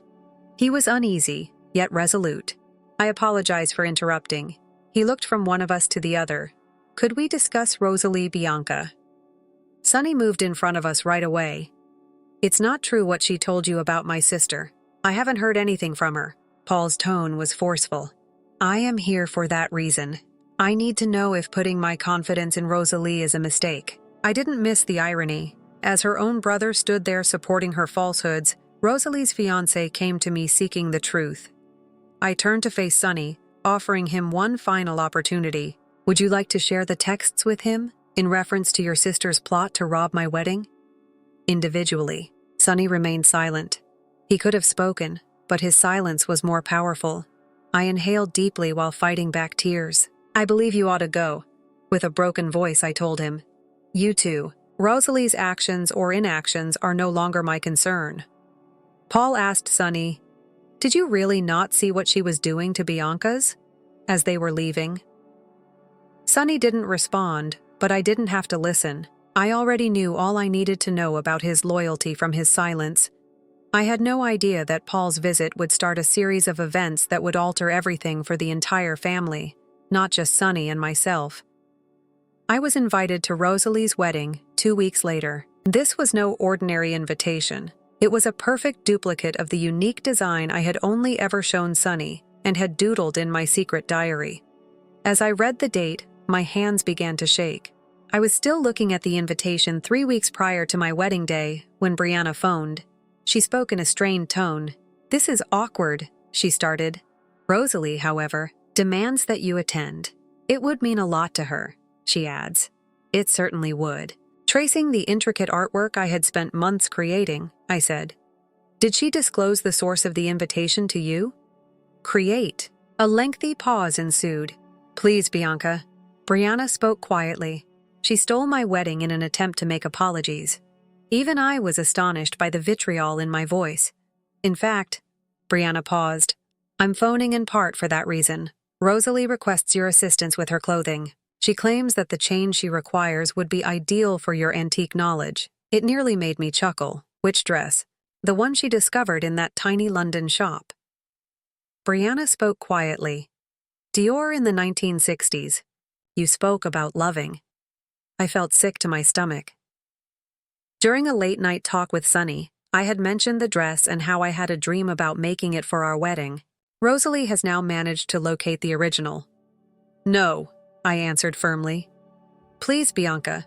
He was uneasy, yet resolute. I apologize for interrupting. He looked from one of us to the other. "Could we discuss Rosalie, Bianca?" Sonny moved in front of us right away. "It's not true what she told you about my sister. I haven't heard anything from her." Paul's tone was forceful. "I am here for that reason. I need to know if putting my confidence in Rosalie is a mistake." I didn't miss the irony. As her own brother stood there supporting her falsehoods, Rosalie's fiancé came to me seeking the truth. I turned to face Sonny, offering him one final opportunity. "Would you like to share the texts with him, in reference to your sister's plot to rob my wedding?" Individually, Sonny remained silent. He could have spoken, but his silence was more powerful. I inhaled deeply while fighting back tears. "I believe you ought to go." With a broken voice, I told him, "You too. Rosalie's actions or inactions are no longer my concern." Paul asked Sonny, Did you really not see what she was doing to Bianca's?" As they were leaving. Sonny didn't respond, but I didn't have to listen. I already knew all I needed to know about his loyalty from his silence. I had no idea that Paul's visit would start a series of events that would alter everything for the entire family, not just Sonny and myself. I was invited to Rosalie's wedding 2 weeks later. This was no ordinary invitation. It was a perfect duplicate of the unique design I had only ever shown Sonny and had doodled in my secret diary. As I read the date, my hands began to shake. I was still looking at the invitation 3 weeks prior to my wedding day when Brianna phoned. She spoke in a strained tone. "This is awkward," she started. "Rosalie, however, demands that you attend. It would mean a lot to her," she adds. "It certainly would." Tracing the intricate artwork I had spent months creating, I said, "Did she disclose the source of the invitation to you?" "Create." A lengthy pause ensued. "Please, Bianca." Brianna spoke quietly. She stole my wedding in an attempt to make apologies. Even I was astonished by the vitriol in my voice. "In fact," Brianna paused, "I'm phoning in part for that reason. Rosalie requests your assistance with her clothing. She claims that the change she requires would be ideal for your antique knowledge." It nearly made me chuckle. "Which dress?" "The one she discovered in that tiny London shop." Brianna spoke quietly. "Dior in the 1960s. You spoke about loving." I felt sick to my stomach. During a late-night talk with Sonny, I had mentioned the dress and how I had a dream about making it for our wedding. Rosalie has now managed to locate the original. "No," I answered firmly. "Please, Bianca."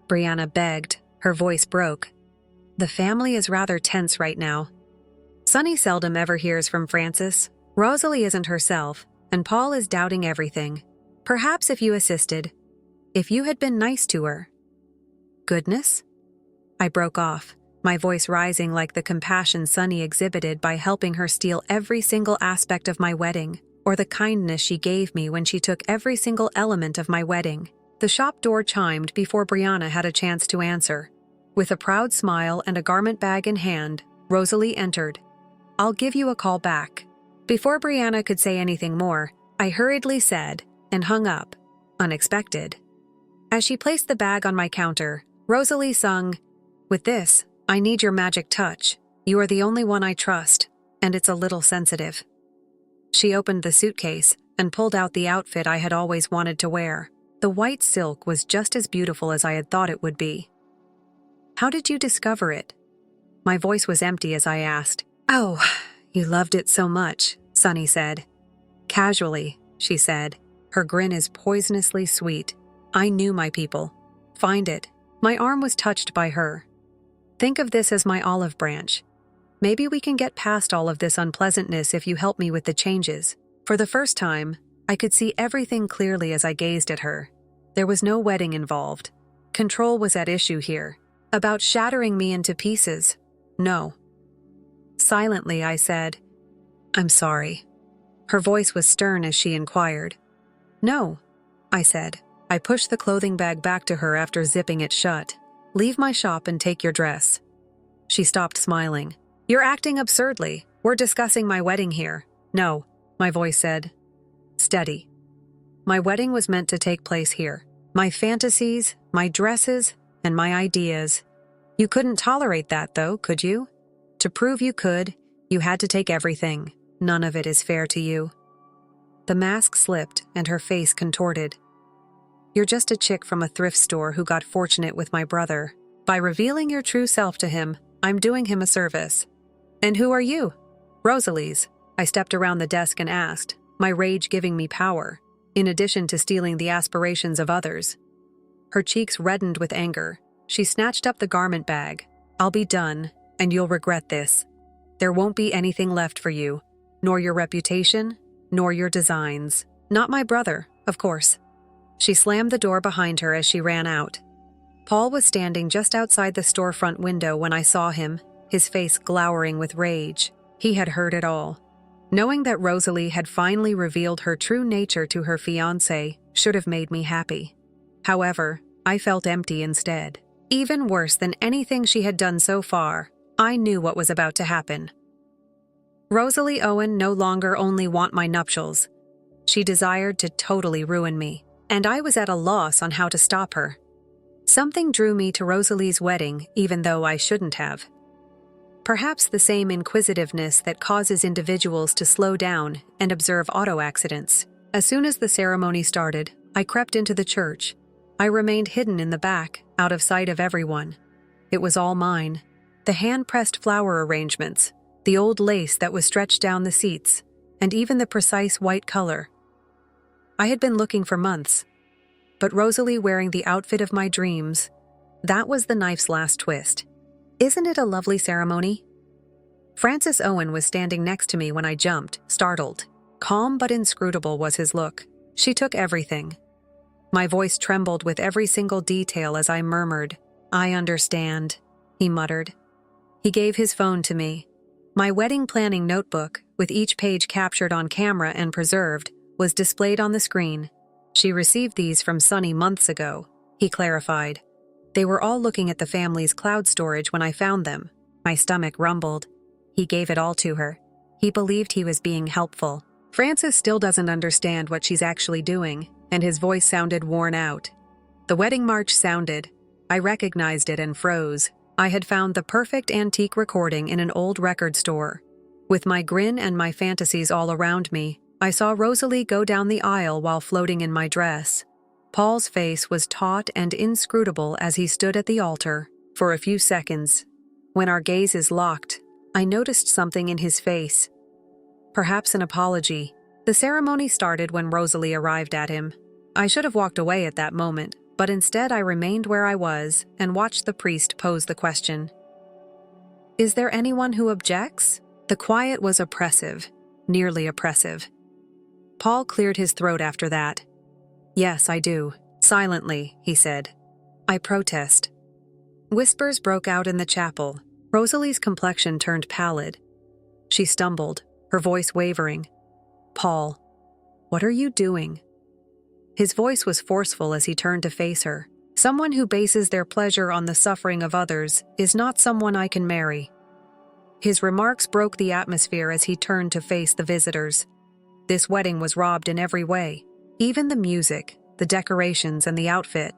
Brianna begged. Her voice broke. "The family is rather tense right now. Sonny seldom ever hears from Francis. Rosalie isn't herself, and Paul is doubting everything. Perhaps if you assisted, if you had been nice to her." "Goodness?" I broke off, my voice rising like the compassion Sonny exhibited by helping her steal every single aspect of my wedding, or the kindness she gave me when she took every single element of my wedding. The shop door chimed before Brianna had a chance to answer. With a proud smile and a garment bag in hand, Rosalie entered. "I'll give you a call back." Before Brianna could say anything more, I hurriedly said, and hung up. Unexpected. As she placed the bag on my counter, Rosalie sung, "With this, I need your magic touch. You are the only one I trust, and it's a little sensitive." She opened the suitcase and pulled out the outfit I had always wanted to wear. The white silk was just as beautiful as I had thought it would be. "How did you discover it?" My voice was empty as I asked. "Oh, you loved it so much," Sonny said. "Casually," she said. Her grin is poisonously sweet. "I knew my people. Find it." My arm was touched by her. "Think of this as my olive branch. Maybe we can get past all of this unpleasantness if you help me with the changes." For the first time, I could see everything clearly as I gazed at her. There was no wedding involved. Control was at issue here. About shattering me into pieces. No. Silently, I said, "I'm sorry." Her voice was stern as she inquired. "No," I said. I pushed the clothing bag back to her after zipping it shut. "Leave my shop and take your dress." She stopped smiling. "You're acting absurdly. We're discussing my wedding here." "No," my voice said. Steady. My wedding was meant to take place here. My fantasies, my dresses, and my ideas. You couldn't tolerate that, though, could you? To prove you could, you had to take everything. None of it is fair to you. The mask slipped and her face contorted. "You're just a chick from a thrift store who got fortunate with my brother. By revealing your true self to him, I'm doing him a service." "And who are you?" "Rosalie's." I stepped around the desk and asked, my rage giving me power, in addition to stealing the aspirations of others. Her cheeks reddened with anger. She snatched up the garment bag. "I'll be done, and you'll regret this. There won't be anything left for you, nor your reputation, nor your designs. Not my brother, of course." She slammed the door behind her as she ran out. Paul was standing just outside the storefront window when I saw him, his face glowering with rage. He had heard it all. Knowing that Rosalie had finally revealed her true nature to her fiancé should have made me happy. However, I felt empty instead. Even worse than anything she had done so far, I knew what was about to happen. Rosalie Owen no longer only want my nuptials. She desired to totally ruin me, and I was at a loss on how to stop her. Something drew me to Rosalie's wedding, even though I shouldn't have. Perhaps the same inquisitiveness that causes individuals to slow down and observe auto accidents. As soon as the ceremony started, I crept into the church. I remained hidden in the back, out of sight of everyone. It was all mine. The hand-pressed flower arrangements, the old lace that was stretched down the seats, and even the precise white color. I had been looking for months, but Rosalie wearing the outfit of my dreams, that was the knife's last twist. Isn't it a lovely ceremony? Francis Owen was standing next to me when I jumped, startled. Calm but inscrutable was his look. She took everything. My voice trembled with every single detail as I murmured, "I understand," he muttered. He gave his phone to me. My wedding planning notebook, with each page captured on camera and preserved, was displayed on the screen. She received these from Sunny months ago, he clarified. They were all looking at the family's cloud storage when I found them. My stomach rumbled. He gave it all to her. He believed he was being helpful. Francis still doesn't understand what she's actually doing, and his voice sounded worn out. The wedding march sounded. I recognized it and froze. I had found the perfect antique recording in an old record store. With my grin and my fantasies all around me, I saw Rosalie go down the aisle while floating in my dress. Paul's face was taut and inscrutable as he stood at the altar. For a few seconds, when our gazes locked, I noticed something in his face. Perhaps an apology. The ceremony started when Rosalie arrived at him. I should have walked away at that moment, but instead I remained where I was and watched the priest pose the question. "Is there anyone who objects?" The quiet was oppressive, nearly oppressive. Paul cleared his throat after that. "Yes, I do." Silently, he said. "I protest." Whispers broke out in the chapel. Rosalie's complexion turned pallid. She stumbled, her voice wavering. "Paul, what are you doing?" His voice was forceful as he turned to face her. "Someone who bases their pleasure on the suffering of others is not someone I can marry." His remarks broke the atmosphere as he turned to face the visitors. This wedding was robbed in every way. Even the music, the decorations, and the outfit.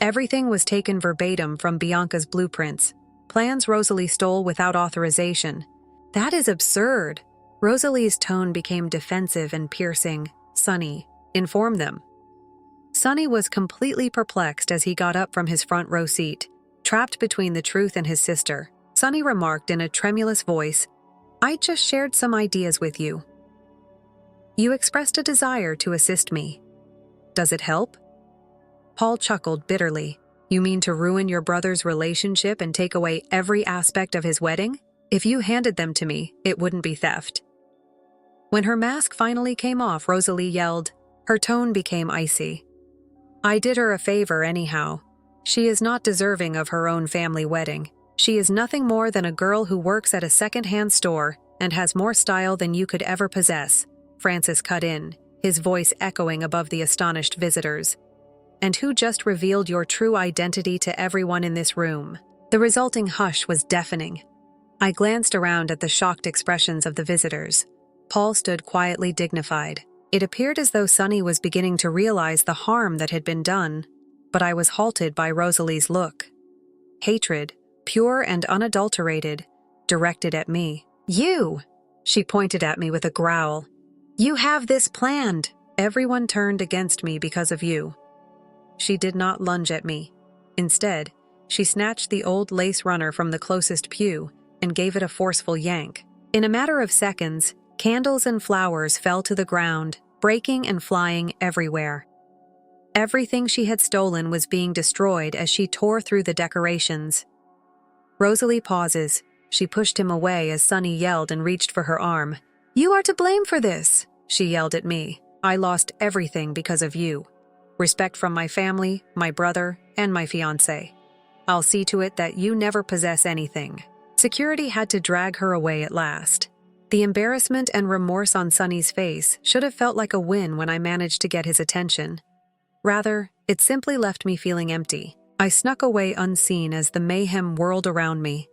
Everything was taken verbatim from Bianca's blueprints, plans Rosalie stole without authorization. "That is absurd." Rosalie's tone became defensive and piercing. "Sunny, inform them." Sunny was completely perplexed as he got up from his front row seat, trapped between the truth and his sister. Sunny remarked in a tremulous voice, "I just shared some ideas with you. You expressed a desire to assist me. Does it help?" Paul chuckled bitterly. "You mean to ruin your brother's relationship and take away every aspect of his wedding? If you handed them to me, it wouldn't be theft." When her mask finally came off, Rosalie yelled. Her tone became icy. "I did her a favor anyhow. She is not deserving of her own family wedding. She is nothing more than a girl who works at a second-hand store and has more style than you could ever possess," Francis cut in, his voice echoing above the astonished visitors. "And who just revealed your true identity to everyone in this room." The resulting hush was deafening. I glanced around at the shocked expressions of the visitors. Paul stood quietly dignified. It appeared as though Sunny was beginning to realize the harm that had been done, but I was halted by Rosalie's look. Hatred, pure and unadulterated, directed at me. "You!" She pointed at me with a growl. "You have this planned. Everyone turned against me because of you." She did not lunge at me. Instead, she snatched the old lace runner from the closest pew and gave it a forceful yank. In a matter of seconds, candles and flowers fell to the ground, breaking and flying everywhere. Everything she had stolen was being destroyed as she tore through the decorations. Rosalie pauses. She pushed him away as Sunny yelled and reached for her arm. "You are to blame for this," she yelled at me. "I lost everything because of you. Respect from my family, my brother, and my fiancé. I'll see to it that you never possess anything." Security had to drag her away at last. The embarrassment and remorse on Sunny's face should have felt like a win when I managed to get his attention. Rather, it simply left me feeling empty. I snuck away unseen as the mayhem whirled around me.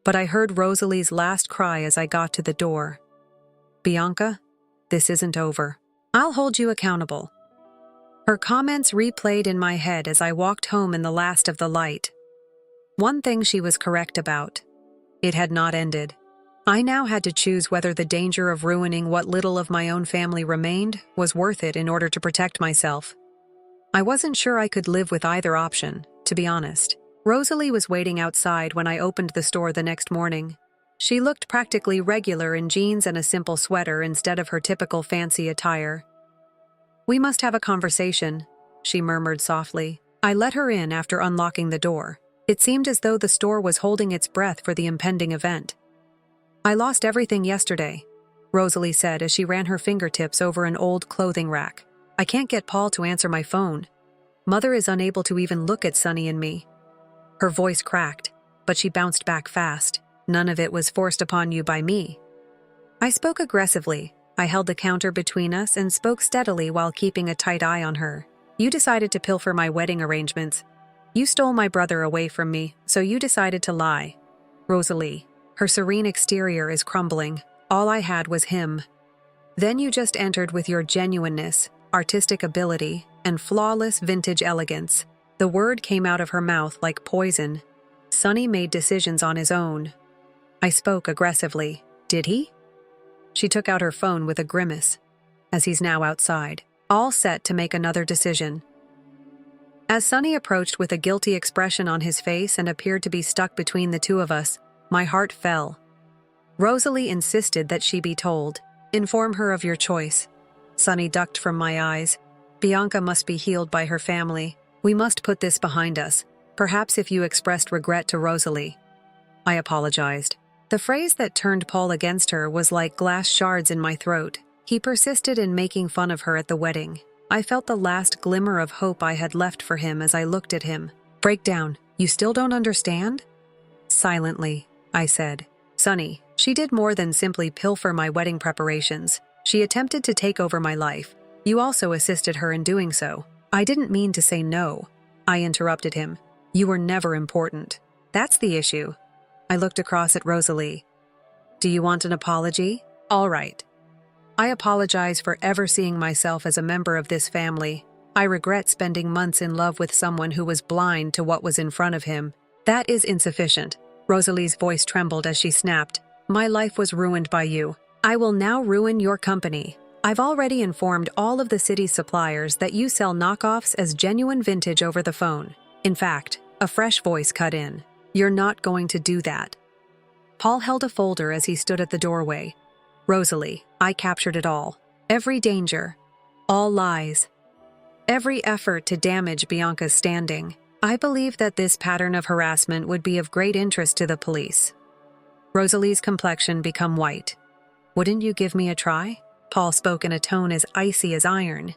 but I heard Rosalie's last cry as I got to the door. "Bianca, this isn't over. I'll hold you accountable." Her comments replayed in my head as I walked home in the last of the light. One thing she was correct about. It had not ended. I now had to choose whether the danger of ruining what little of my own family remained was worth it in order to protect myself. I wasn't sure I could live with either option, to be honest. Rosalie was waiting outside when I opened the store the next morning. She looked practically regular in jeans and a simple sweater instead of her typical fancy attire. "We must have a conversation," she murmured softly. I let her in after unlocking the door. It seemed as though the store was holding its breath for the impending event. "I lost everything yesterday," Rosalie said as she ran her fingertips over an old clothing rack. "I can't get Paul to answer my phone. Mother is unable to even look at Sonny and me." Her voice cracked, but she bounced back fast. "None of it was forced upon you by me." I spoke aggressively. I held the counter between us and spoke steadily while keeping a tight eye on her. "You decided to pilfer my wedding arrangements. You stole my brother away from me, so you decided to lie." Rosalie, her serene exterior is crumbling. "All I had was him. Then you just entered with your genuineness, artistic ability, and flawless vintage elegance." The word came out of her mouth like poison. "Sonny made decisions on his own." I spoke aggressively. "Did he?" She took out her phone with a grimace, as he's now outside, all set to make another decision. As Sonny approached with a guilty expression on his face and appeared to be stuck between the two of us, my heart fell. Rosalie insisted that she be told. "Inform her of your choice." Sonny ducked from my eyes. "Bianca must be healed by her family. We must put this behind us. Perhaps if you expressed regret to Rosalie." I apologized. The phrase that turned Paul against her was like glass shards in my throat. He persisted in making fun of her at the wedding. I felt the last glimmer of hope I had left for him as I looked at him. "Breakdown, you still don't understand?" Silently, I said. "Sonny, she did more than simply pilfer my wedding preparations. She attempted to take over my life. You also assisted her in doing so." "I didn't mean to say no," I interrupted him. "You were never important. That's the issue." I looked across at Rosalie. "Do you want an apology? All right. I apologize for ever seeing myself as a member of this family. I regret spending months in love with someone who was blind to what was in front of him. That is insufficient." Rosalie's voice trembled as she snapped. "My life was ruined by you. I will now ruin your company. I've already informed all of the city's suppliers that you sell knockoffs as genuine vintage over the phone." In fact, a fresh voice cut in. "You're not going to do that." Paul held a folder as he stood at the doorway. "Rosalie, I captured it all. Every danger. All lies. Every effort to damage Bianca's standing. I believe that this pattern of harassment would be of great interest to the police." Rosalie's complexion became white. "Wouldn't you give me a try?" Paul spoke in a tone as icy as iron.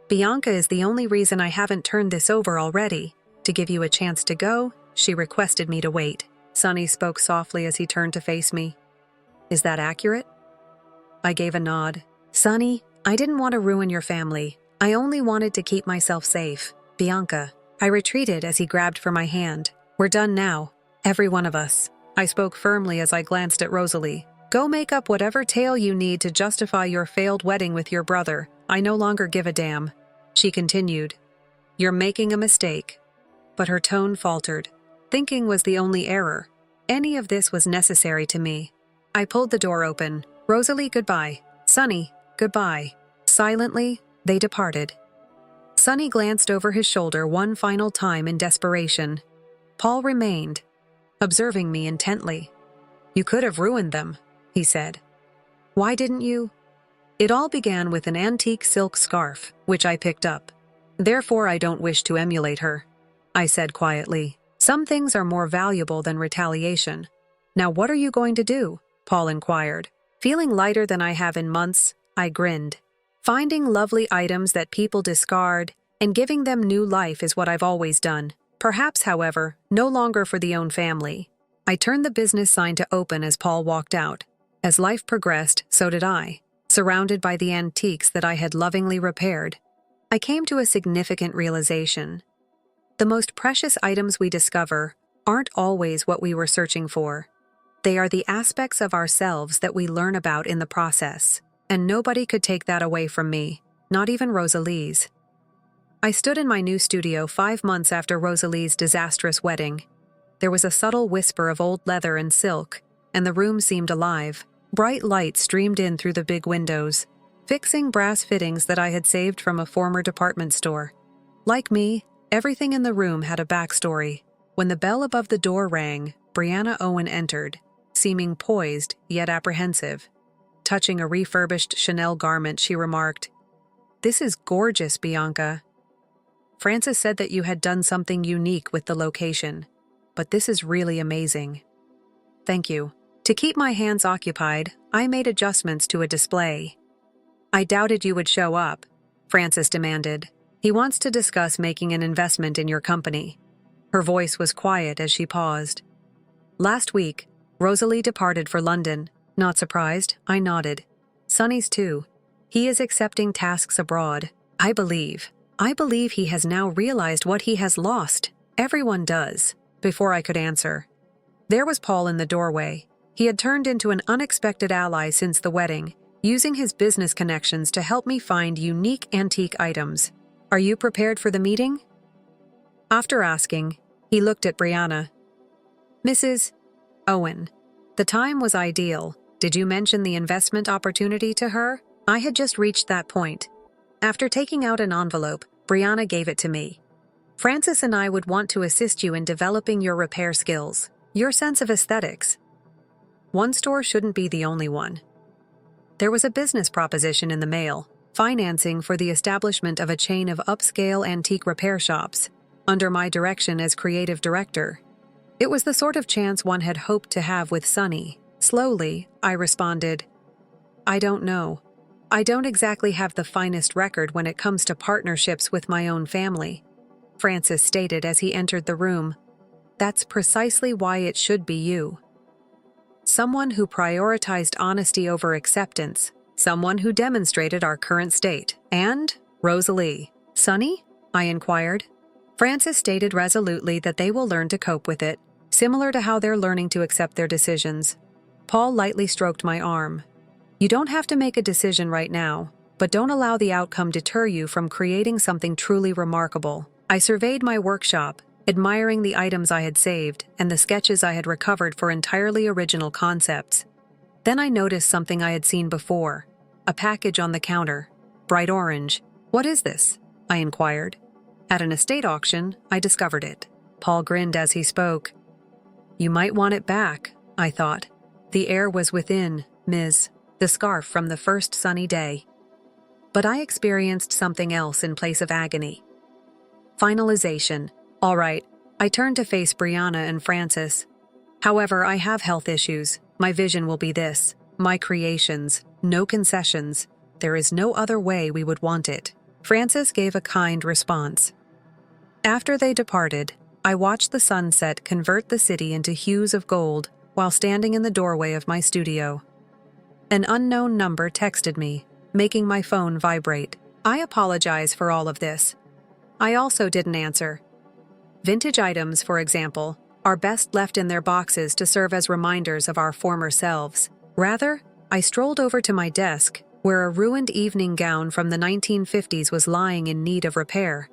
"Bianca is the only reason I haven't turned this over already. To give you a chance to go, she requested me to wait." Sonny spoke softly as he turned to face me. "Is that accurate?" I gave a nod. "Sonny, I didn't want to ruin your family. I only wanted to keep myself safe. Bianca." I retreated as he grabbed for my hand. "We're done now. Every one of us." I spoke firmly as I glanced at Rosalie. "Go make up whatever tale you need to justify your failed wedding with your brother. I no longer give a damn." She continued. "You're making a mistake." But her tone faltered. Thinking was the only error. Any of this was necessary to me. I pulled the door open. "Rosalie, goodbye. Sonny, goodbye." Silently, they departed. Sonny glanced over his shoulder one final time in desperation. Paul remained, observing me intently. "You could have ruined them," he said. "Why didn't you?" "It all began with an antique silk scarf, which I picked up. Therefore I don't wish to emulate her," I said quietly. "Some things are more valuable than retaliation." "Now what are you going to do?" Paul inquired. Feeling lighter than I have in months, I grinned. Finding lovely items that people discard and giving them new life is what I've always done. Perhaps, however, no longer for the own family. I turned the business sign to open as Paul walked out. As life progressed, so did I. Surrounded by the antiques that I had lovingly repaired, I came to a significant realization. The most precious items we discover aren't always what we were searching for. They are the aspects of ourselves that we learn about in the process, and nobody could take that away from me, not even Rosalie's. I stood in my new studio 5 months after Rosalie's disastrous wedding. There was a subtle whisper of old leather and silk, and the room seemed alive. Bright light streamed in through the big windows, fixing brass fittings that I had saved from a former department store. Like me, everything in the room had a backstory. When the bell above the door rang, Brianna Owen entered, seeming poised yet apprehensive. Touching a refurbished Chanel garment, she remarked, "This is gorgeous, Bianca. Francis said that you had done something unique with the location, but this is really amazing." "Thank you." To keep my hands occupied, I made adjustments to a display. "I doubted you would show up," Francis demanded. "He wants to discuss making an investment in your company." Her voice was quiet as she paused. "Last week, Rosalie departed for London. Not surprised, I nodded. Sonny's too. He is accepting tasks abroad. I believe he has now realized what he has lost. Everyone does." Before I could answer, there was Paul in the doorway. He had turned into an unexpected ally since the wedding, using his business connections to help me find unique antique items. "Are you prepared for the meeting?" After asking, he looked at Brianna. "Mrs. Owen, the time was ideal. Did you mention the investment opportunity to her?" I had just reached that point. After taking out an envelope, Brianna gave it to me. "Francis and I would want to assist you in developing your repair skills, your sense of aesthetics. One store shouldn't be the only one." There was a business proposition in the mail, financing for the establishment of a chain of upscale antique repair shops, under my direction as creative director. It was the sort of chance one had hoped to have with Sonny. Slowly, I responded, "I don't know. I don't exactly have the finest record when it comes to partnerships with my own family," Francis stated as he entered the room. "That's precisely why it should be you. Someone who prioritized honesty over acceptance, someone who demonstrated our current state. And, Rosalie, Sonny?" I inquired. Francis stated resolutely that they will learn to cope with it, similar to how they're learning to accept their decisions. Paul lightly stroked my arm. "You don't have to make a decision right now, but don't allow the outcome deter you from creating something truly remarkable." I surveyed my workshop, admiring the items I had saved and the sketches I had recovered for entirely original concepts. Then I noticed something I had seen before, a package on the counter, bright orange. "What is this?" I inquired. "At an estate auction, I discovered it." Paul grinned as he spoke. "You might want it back," I thought. The air was within, Ms. the scarf from the first sunny day. But I experienced something else in place of agony. Finalization. All right, I turned to face Brianna and Francis. "However, I have health issues. My vision will be this. My creations. No concessions. There is no other way we would want it." Francis gave a kind response. After they departed, I watched the sunset convert the city into hues of gold while standing in the doorway of my studio. An unknown number texted me, making my phone vibrate. I apologize for all of this. I also didn't answer. Vintage items, for example, are best left in their boxes to serve as reminders of our former selves. Rather, I strolled over to my desk, where a ruined evening gown from the 1950s was lying in need of repair.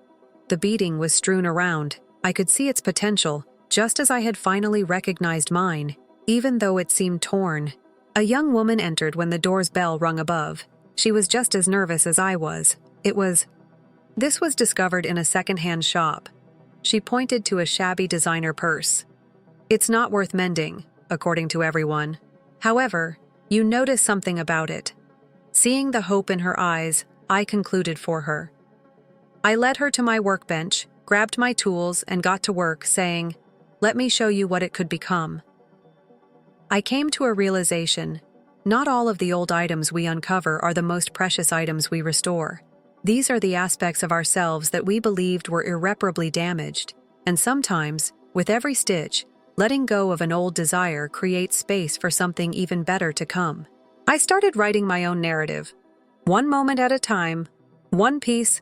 The beading was strewn around. I could see its potential, just as I had finally recognized mine, even though it seemed torn. A young woman entered when the door's bell rung above. She was just as nervous as I was. This was discovered in a second-hand shop. She pointed to a shabby designer purse. "It's not worth mending, according to everyone. However, you notice something about it." Seeing the hope in her eyes, I concluded for her. I led her to my workbench, grabbed my tools, and got to work, saying, "Let me show you what it could become." I came to a realization. Not all of the old items we uncover are the most precious items we restore. These are the aspects of ourselves that we believed were irreparably damaged, and sometimes, with every stitch, letting go of an old desire creates space for something even better to come. I started writing my own narrative. One moment at a time, one piece